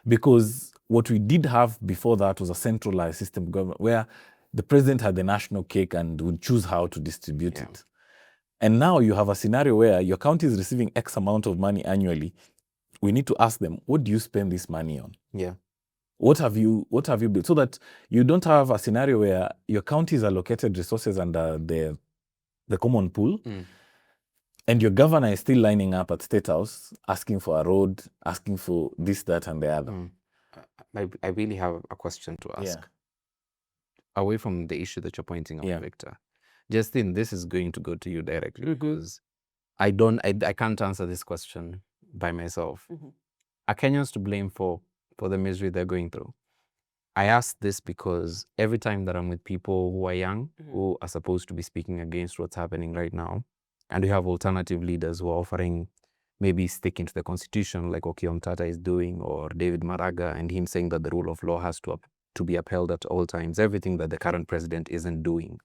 because what we did have before that was a centralized system of government where the president had the national cake and would choose how to distribute it. And now you have a scenario where your county is receiving X amount of money annually. We need to ask them, what do you spend this money on? Yeah. What have you built so that you don't have a scenario where your county is allocated resources under the common pool, and your governor is still lining up at State House asking for a road, asking for this, that, and the other. I really have a question to ask. Away from the issue that you're pointing out, Victor. Justin, this is going to go to you directly because I can't answer this question by myself. Are Kenyans to blame for the misery they're going through? I ask this because every time that I'm with people who are young, who are supposed to be speaking against what's happening right now, and we have alternative leaders who are offering maybe sticking to the constitution like Okiya Mtata is doing, or David Maraga, and him saying that the rule of law has to be upheld at all times, everything that the current president isn't doing.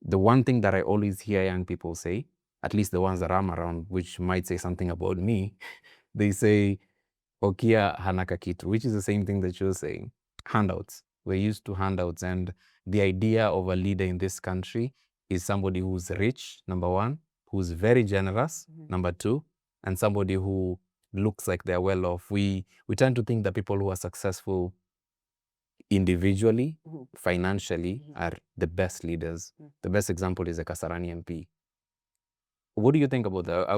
The one thing that I always hear young people say, at least the ones that I'm around, which might say something about me, they say, Okiya hana kakitu, which is the same thing that you're saying. Handouts. We're used to handouts, and the idea of a leader in this country is somebody who's rich, number one, who's very generous, number two, and somebody who looks like they're well off. We tend to think that people who are successful individually, financially, are the best leaders. The best example is a Kasarani MP. What do you think about that?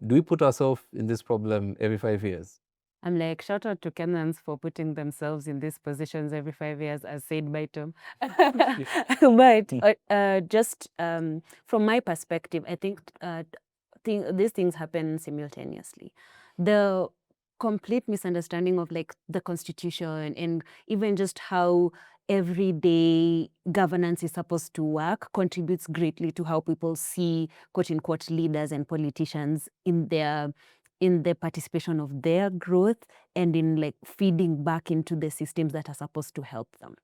Do we put ourselves in this problem every 5 years? I'm like, shout out to Kenyans for putting themselves in these positions every 5 years, as said by Tom. But just from my perspective, I think these things happen simultaneously. The complete misunderstanding of like the constitution and even just how everyday governance is supposed to work contributes greatly to how people see quote unquote leaders and politicians in the participation of their growth and in like feeding back into the systems that are supposed to help them.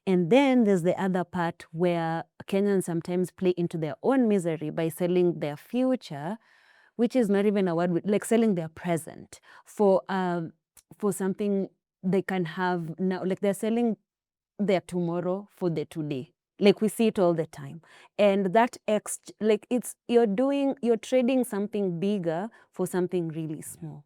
And then there's the other part where Kenyans sometimes play into their own misery by selling their future, which is not even a word, like selling their present for something they can have now. Like they're selling their tomorrow for the today. Like we see it all the time. And that you're trading something bigger for something really small.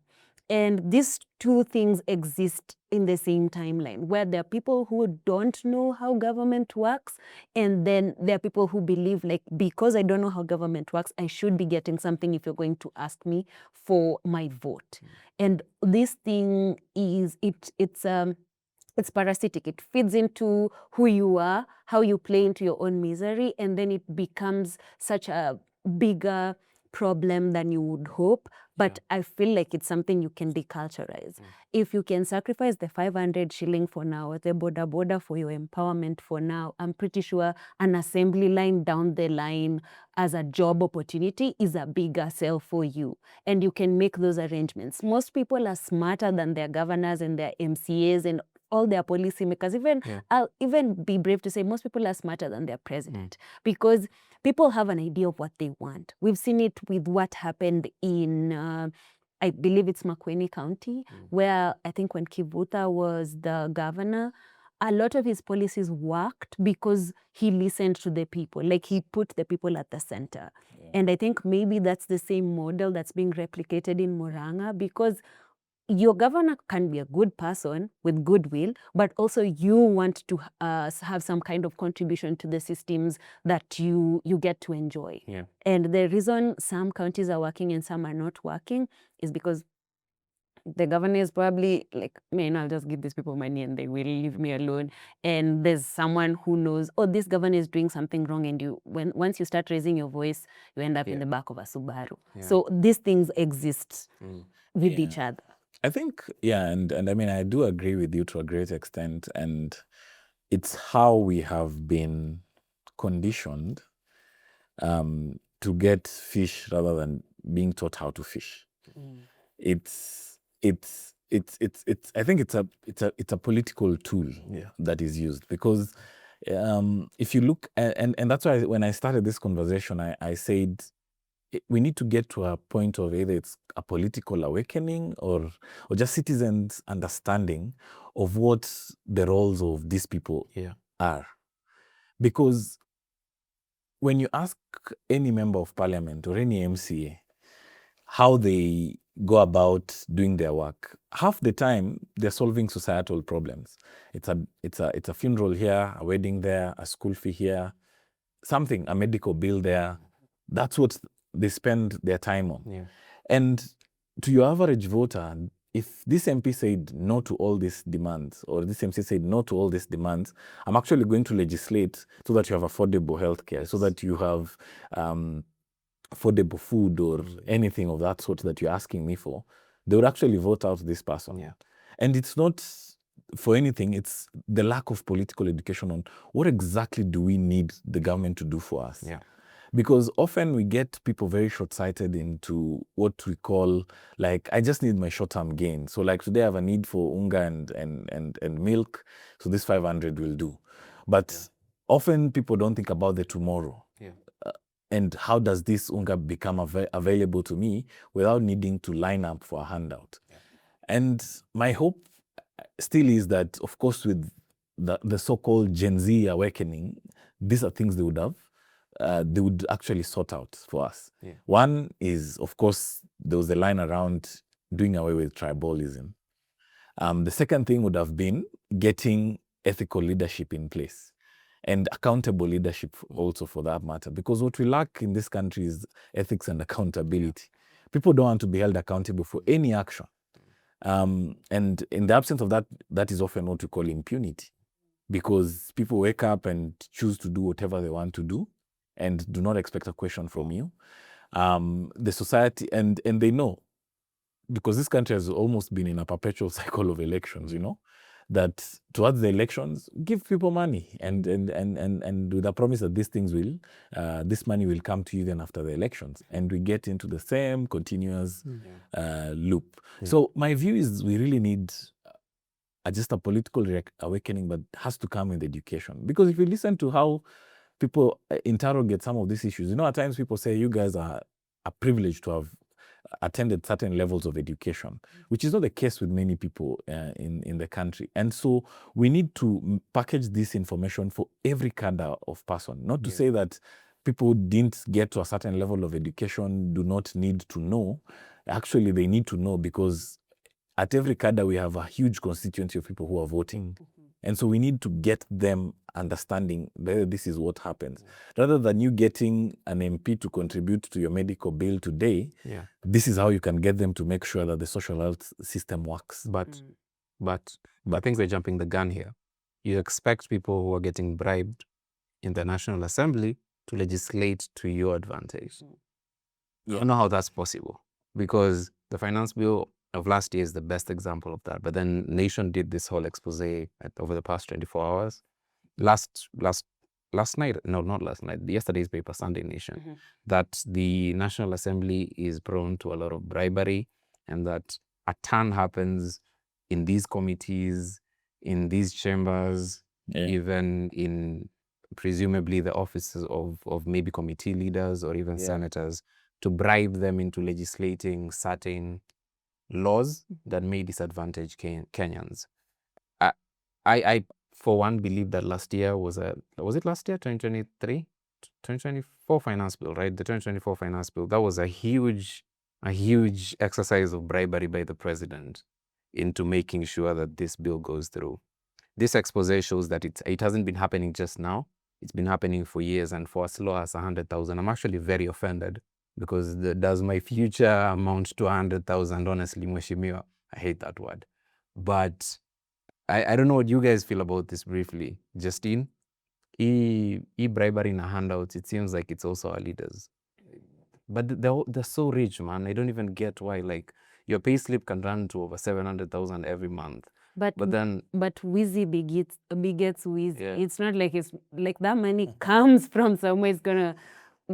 And these two things exist in the same timeline, where there are people who don't know how government works, and then there are people who believe, like, because I don't know how government works, I should be getting something if you're going to ask me for my vote. And this thing is, it's parasitic. It feeds into who you are, how you play into your own misery, and then it becomes such a bigger problem than you would hope. But I feel like it's something you can deculturize. If you can sacrifice the 500 shilling for now, the border for your empowerment for now, I'm pretty sure an assembly line down the line as a job opportunity is a bigger sell for you. And you can make those arrangements. Most people are smarter than their governors and their MCAs and all their policymakers. I'll even be brave to say most people are smarter than their president because people have an idea of what they want. We've seen it with what happened in, I believe it's Makueni County, where I think when Kivuta was the governor, a lot of his policies worked because he listened to the people. Like he put the people at the center. And I think maybe that's the same model that's being replicated in Murang'a, because your governor can be a good person with goodwill, but also you want to have some kind of contribution to the systems that you get to enjoy. And the reason some counties are working and some are not working is because the governor is probably like, man, I'll just give these people money and they will leave me alone. And there's someone who knows, oh, this governor is doing something wrong. And once you start raising your voice, you end up in the back of a Subaru. So these things exist with each other. I think, and I mean, I do agree with you to a great extent, and it's how we have been conditioned to get fish rather than being taught how to fish. I think it's a political tool that is used, because if you look, and that's why when I started this conversation, I said, we need to get to a point of either it's a political awakening or just citizens' understanding of what the roles of these people are. Because when you ask any member of parliament or any MCA how they go about doing their work. Half the time, they're solving societal problems. It's a funeral here, a wedding there, a school fee here, something, a medical bill there. That's what they spend their time on. Yeah. And to your average voter, if this MP said no to all these demands, or this MC said no to all these demands, I'm actually going to legislate so that you have affordable healthcare, so that you have affordable food or anything of that sort that you're asking me for, they would actually vote out this person. Yeah. And it's not for anything, it's the lack of political education on what exactly do we need the government to do for us. Yeah. Because often we get people very short-sighted into what we call, like, I just need my short-term gain. So like today I have a need for unga and milk, so this 500 will do. But often people don't think about the tomorrow. Yeah. And how does this unga become available to me without needing to line up for a handout? Yeah. And my hope still is that, of course, with the so-called Gen Z awakening, these are things they would actually sort out for us. Yeah. One is, of course, there was a line around doing away with tribalism. The second thing would have been getting ethical leadership in place and accountable leadership also, for that matter. Because what we lack in this country is ethics and accountability. People don't want to be held accountable for any action. And in the absence of that, that is often what we call impunity. Because people wake up and choose to do whatever they want to do and do not expect a question from you. The society, and they know, because this country has almost been in a perpetual cycle of elections, that towards the elections, give people money and with the promise that these things will, this money will come to you then after the elections. And we get into the same continuous loop. Yeah. So my view is we really need just a political awakening, but has to come with education. Because if you listen to how people interrogate some of these issues, at times people say you guys are privileged to have attended certain levels of education, which is not the case with many people in the country. And so we need to package this information for every cadre of person, not to say that people who didn't get to a certain level of education do not need to know. Actually, they need to know, because at every cadre we have a huge constituency of people who are voting. And so we need to get them understanding that this is what happens. Rather than you getting an MP to contribute to your medical bill today, this is how you can get them to make sure that the social health system works. But I think we're jumping the gun here. You expect people who are getting bribed in the National Assembly to legislate to your advantage. I don't know how that's possible, because the finance bill of last year is the best example of that. But then Nation did this whole expose over the past 24 hours. Last night, no, not last night, yesterday's paper, Sunday Nation, that the National Assembly is prone to a lot of bribery, and that a ton happens in these committees, in these chambers, even in presumably the offices of maybe committee leaders or even senators, to bribe them into legislating certain laws that may disadvantage Kenyans. I for one believe that last year was it last year, 2023, 2024 finance bill, right? The 2024 finance bill, that was a huge exercise of bribery by the president into making sure that this bill goes through. This expose shows that it hasn't been happening just now. It's been happening for years, and for as low as 100,000. I'm actually very offended, because does my future amount to 100,000? Honestly, Mheshimiwa, I hate that word. But I don't know what you guys feel about this briefly. Justine, bribery in handouts, it seems like it's also our leaders. But they're so rich, man. I don't even get why. Like, your pay slip can run to over 700,000 every month. But Wheezy begets Wheezy. Yeah. It's not like that money comes from somewhere. It's gonna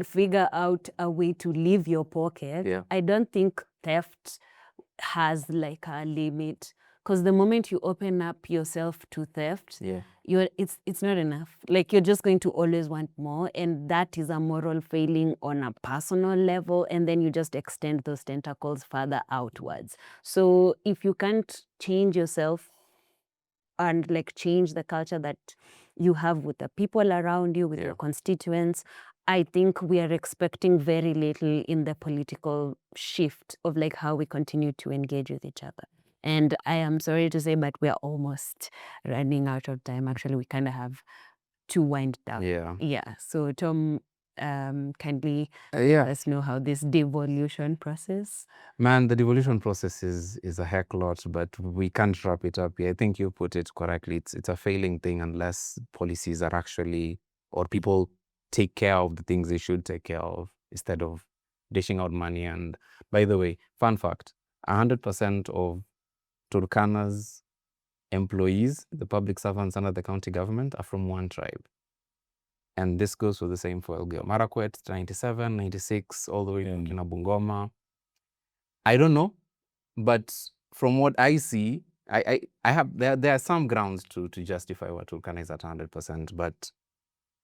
figure out a way to leave your pocket. Yeah. I don't think theft has like a limit, because the moment you open up yourself to theft, it's not enough. Like, you're just going to always want more, and that is a moral failing on a personal level, and then you just extend those tentacles further outwards. So if you can't change yourself and like change the culture that you have with the people around you, with your constituents, I think we are expecting very little in the political shift of like how we continue to engage with each other. And I am sorry to say, but we are almost running out of time. Actually, we kind of have to wind down. Yeah. Yeah. So Tom, kindly Yeah. let us know how this devolution process. Man, the devolution process is a heck lot, but we can't wrap it up here. I think you put it correctly. It's a failing thing unless policies are actually, or people take care of the things they should take care of instead of dishing out money. And by the way, fun fact, 100% of Turkana's employees, the public servants under the county government, are from one tribe. And this goes for the same for Elgeyo Marakwet, 97, 96, all the way to Bungoma. I don't know, but from what I see, I have there are some grounds to justify what Turkana is at 100%, but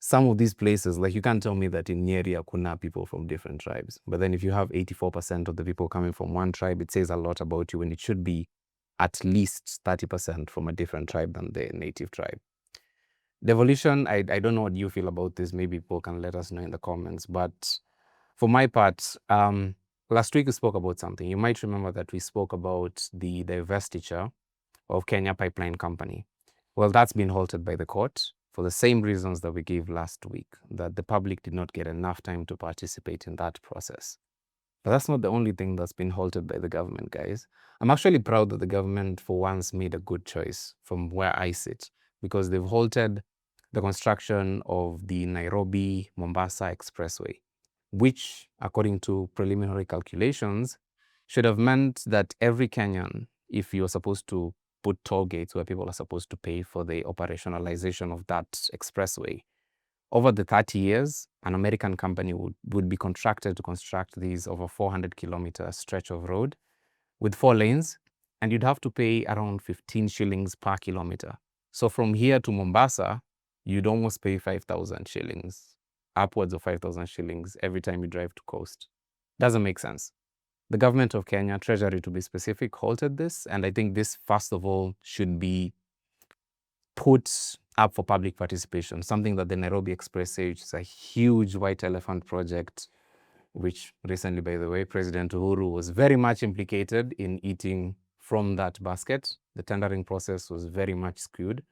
some of these places, like you can't tell me that in Nyeri kuna people from different tribes. But then if you have 84% of the people coming from one tribe, it says a lot about you, and it should be at least 30% from a different tribe than the native tribe. Devolution, I don't know what you feel about this. Maybe people can let us know in the comments. But for my part, last week we spoke about something. You might remember that we spoke about the divestiture of Kenya Pipeline Company. Well, that's been halted by the court for the same reasons that we gave last week, that the public did not get enough time to participate in that process. But that's not the only thing that's been halted by the government, guys. I'm actually proud that the government for once made a good choice from where I sit, because they've halted the construction of the Nairobi-Mombasa Expressway, which, according to preliminary calculations, should have meant that every Kenyan, if you're supposed to put toll gates where people are supposed to pay for the operationalization of that expressway, over the 30 years, an American company would be contracted to construct these over 400-kilometer stretch of road with 4 lanes, and you'd have to pay around 15 shillings per kilometer. So from here to Mombasa, you'd almost pay 5,000 shillings, upwards of 5,000 shillings every time you drive to coast. Doesn't make sense. The government of Kenya, Treasury to be specific, halted this, and I think this, first of all, should be put up for public participation, something that the Nairobi Express says is a huge white elephant project, which recently, by the way, President Uhuru was very much implicated in eating from that basket. The tendering process was very much skewed.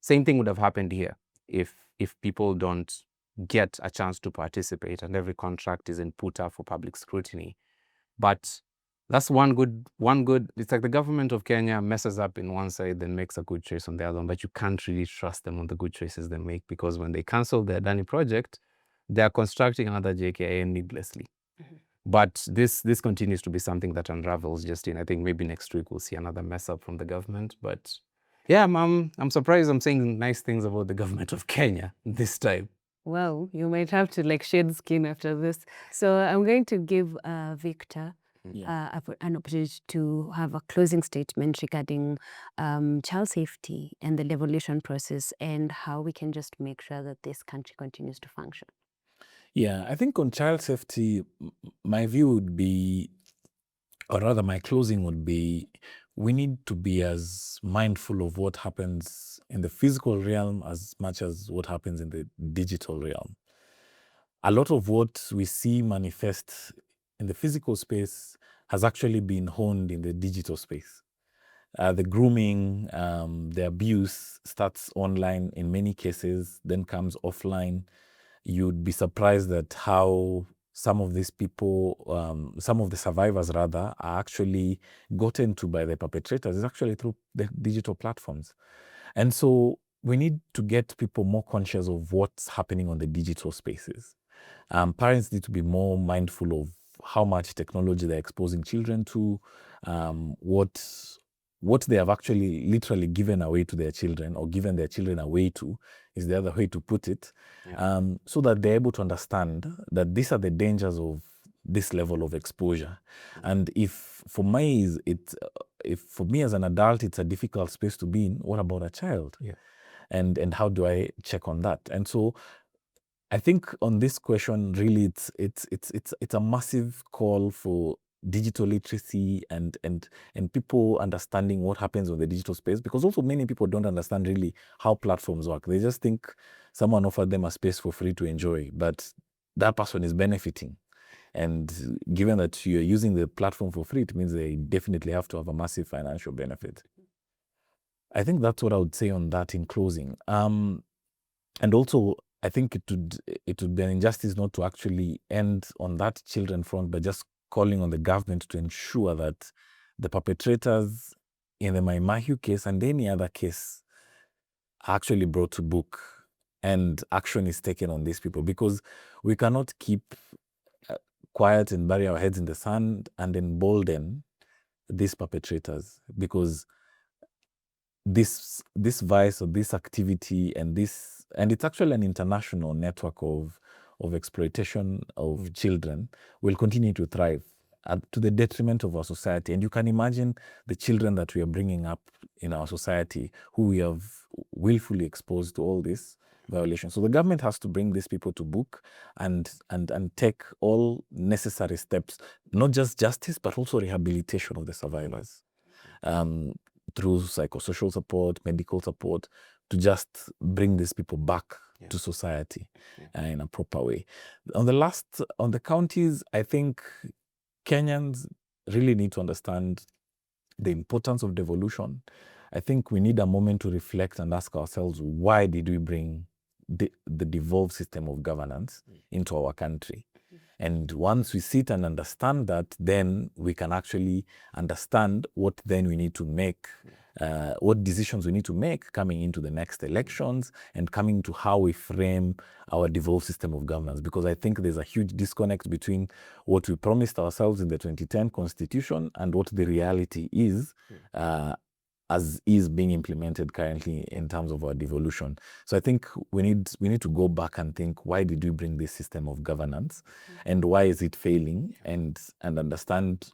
Same thing would have happened here if people don't get a chance to participate and every contract isn't put up for public scrutiny. But that's one good, it's like the government of Kenya messes up in one side, then makes a good choice on the other one, but you can't really trust them on the good choices they make, because when they cancel their Adani project, they are constructing another JKIA needlessly. Mm-hmm. But this continues to be something that unravels, Justine. I think maybe next week we'll see another mess up from the government. But yeah, I'm surprised I'm saying nice things about the government of Kenya this time. Well, you might have to like shed skin after this. So I'm going to give Victor an opportunity to have a closing statement regarding child safety and the devolution process and how we can just make sure that this country continues to function. Yeah, I think on child safety, my view would be, or rather my closing would be, we need to be as mindful of what happens in the physical realm as much as what happens in the digital realm. A lot of what we see manifest in the physical space has actually been honed in the digital space. The grooming, the abuse starts online in many cases, then comes offline. You'd be surprised at how some of these people, some of the survivors rather, are actually gotten to by the perpetrators. It's actually through the digital platforms. And so we need to get people more conscious of what's happening on the digital spaces. Parents need to be more mindful of how much technology they're exposing children to, what they have actually literally given away to their children, or given their children away to, is the other way to put it, so that they're able to understand that these are the dangers of this level of exposure. And if for me as an adult, it's a difficult space to be in, what about a child? Yeah. And how do I check on that? And so I think on this question, really, it's a massive call for digital literacy and people understanding what happens on the digital space, because also many people don't understand really how platforms work. They just think someone offered them a space for free to enjoy, but that person is benefiting. And given that you're using the platform for free, it means they definitely have to have a massive financial benefit. I think that's what I would say on that in closing. And also, I think it would be an injustice not to actually end on that children front, but just calling on the government to ensure that the perpetrators in the Mai Mahiu case and any other case are actually brought to book and action is taken on these people, because we cannot keep quiet and bury our heads in the sand and embolden these perpetrators, because this vice or this activity and it's actually an international network of exploitation of children will continue to thrive to the detriment of our society. And you can imagine the children that we are bringing up in our society who we have willfully exposed to all this violation. So the government has to bring these people to book and take all necessary steps, not just justice, but also rehabilitation of the survivors. Through psychosocial support, medical support, to just bring these people back to society in a proper way. On the counties, I think Kenyans really need to understand the importance of devolution. I think we need a moment to reflect and ask ourselves, why did we bring the devolved system of governance into our country? And once we sit and understand that, then we can actually understand what then we need to make, what decisions we need to make coming into the next elections and coming to how we frame our devolved system of governance. Because I think there's a huge disconnect between what we promised ourselves in the 2010 Constitution and what the reality is, as is being implemented currently in terms of our devolution. So I think we need to go back and think, why did we bring this system of governance and why is it failing, and understand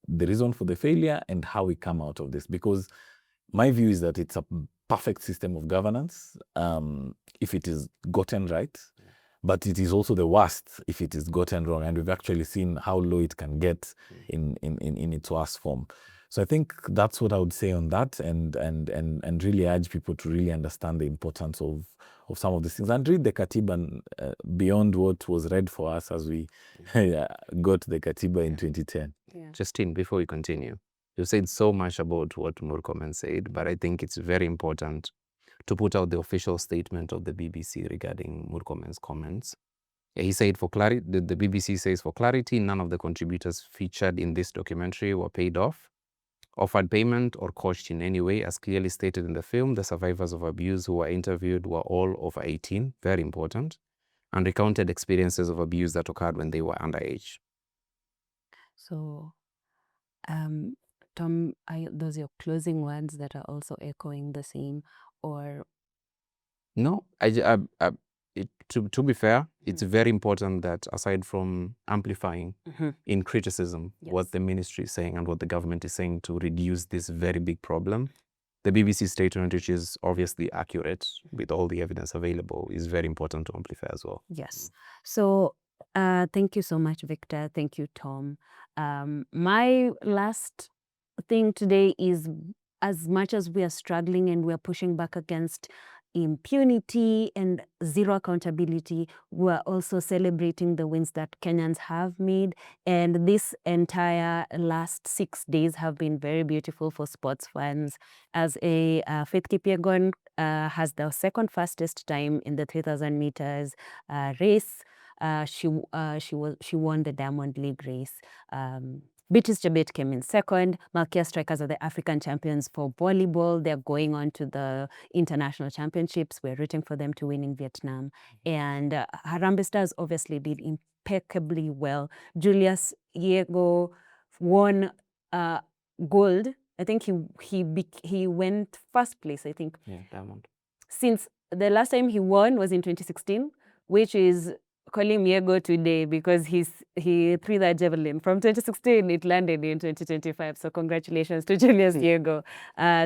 the reason for the failure and how we come out of this. Because my view is that it's a perfect system of governance if it is gotten right, but it is also the worst if it is gotten wrong. And we've actually seen how low it can get in its worst form. So I think that's what I would say on that, and really urge people to really understand the importance of some of these things and read the Katiba beyond what was read for us as we got the Katiba in 2010. Justine, before we continue, you said so much about what Murkomen said, but I think it's very important to put out the official statement of the BBC regarding Murkomen's comments. He said, for clarity, the BBC says, for clarity, none of the contributors featured in this documentary were paid off, offered payment, or coached in any way. As clearly stated in the film, the survivors of abuse who were interviewed were all over 18, very important, and recounted experiences of abuse that occurred when they were underage. So, Tom, are those your closing words that are also echoing the same, or? No, to be fair, it's very important that aside from amplifying in criticism what the ministry is saying and what the government is saying to reduce this very big problem, the BBC statement, which is obviously accurate with all the evidence available, is very important to amplify as well. Yes. So thank you so much, Victor. Thank you, Tom. My last thing today is, as much as we are struggling and we are pushing back against impunity and zero accountability, we're also celebrating the wins that Kenyans have made. And this entire last 6 days have been very beautiful for sports fans. As a Faith Kipyegon has the second fastest time in the 3,000 meters race. She won the Diamond League race. Beatrice Chebet came in second. Malkia Strikers are the African champions for volleyball. They're going on to the international championships. We're rooting for them to win in Vietnam. And Harambee Stars obviously did impeccably well. Julius Yego won gold. I think he went first place, I think. Yeah, Diamond. Since the last time he won was in 2016, which is calling Yego today because he threw that javelin. From 2016, it landed in 2025. So congratulations to Julius Yego.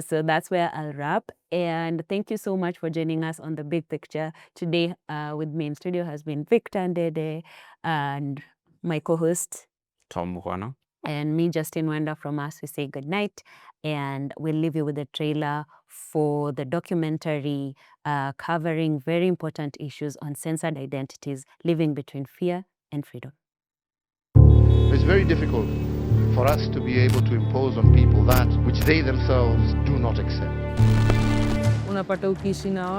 So that's where I'll wrap. And thank you so much for joining us on The Big Picture. Today with me in studio has been Victor Ndede and my co-host, Tom Muhwana. And me, Justin Wenda from us, we say good night, and we'll leave you with the trailer for the documentary covering very important issues on censored identities, living between fear and freedom. It's very difficult for us to be able to impose on people that which they themselves do not accept. Unapata ukiishi na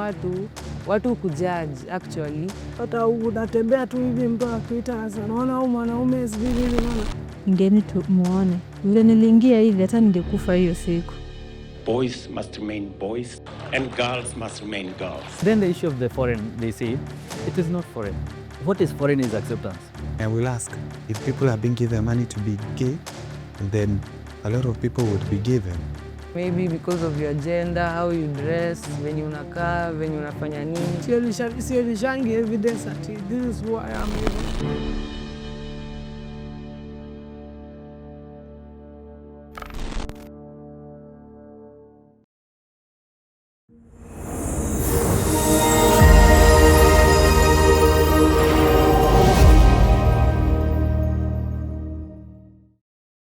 watu kujudge actually. Hata unatembea tu hivi mtu akuita sasa, naona huyu mwanaume sijui nini, naona Ngeni tu muone. Vile niliingia hivi hata ningekufa hiyo siku. Boys must remain boys and girls must remain girls. Then the issue of the foreign, they say, it is not foreign. What is foreign is acceptance. And we'll ask if people are being given money to be gay, then a lot of people would be given. Maybe because of your gender, how you dress, venye unakaa, venye unafanya nini. sio lishangi evidence ati this is who I am.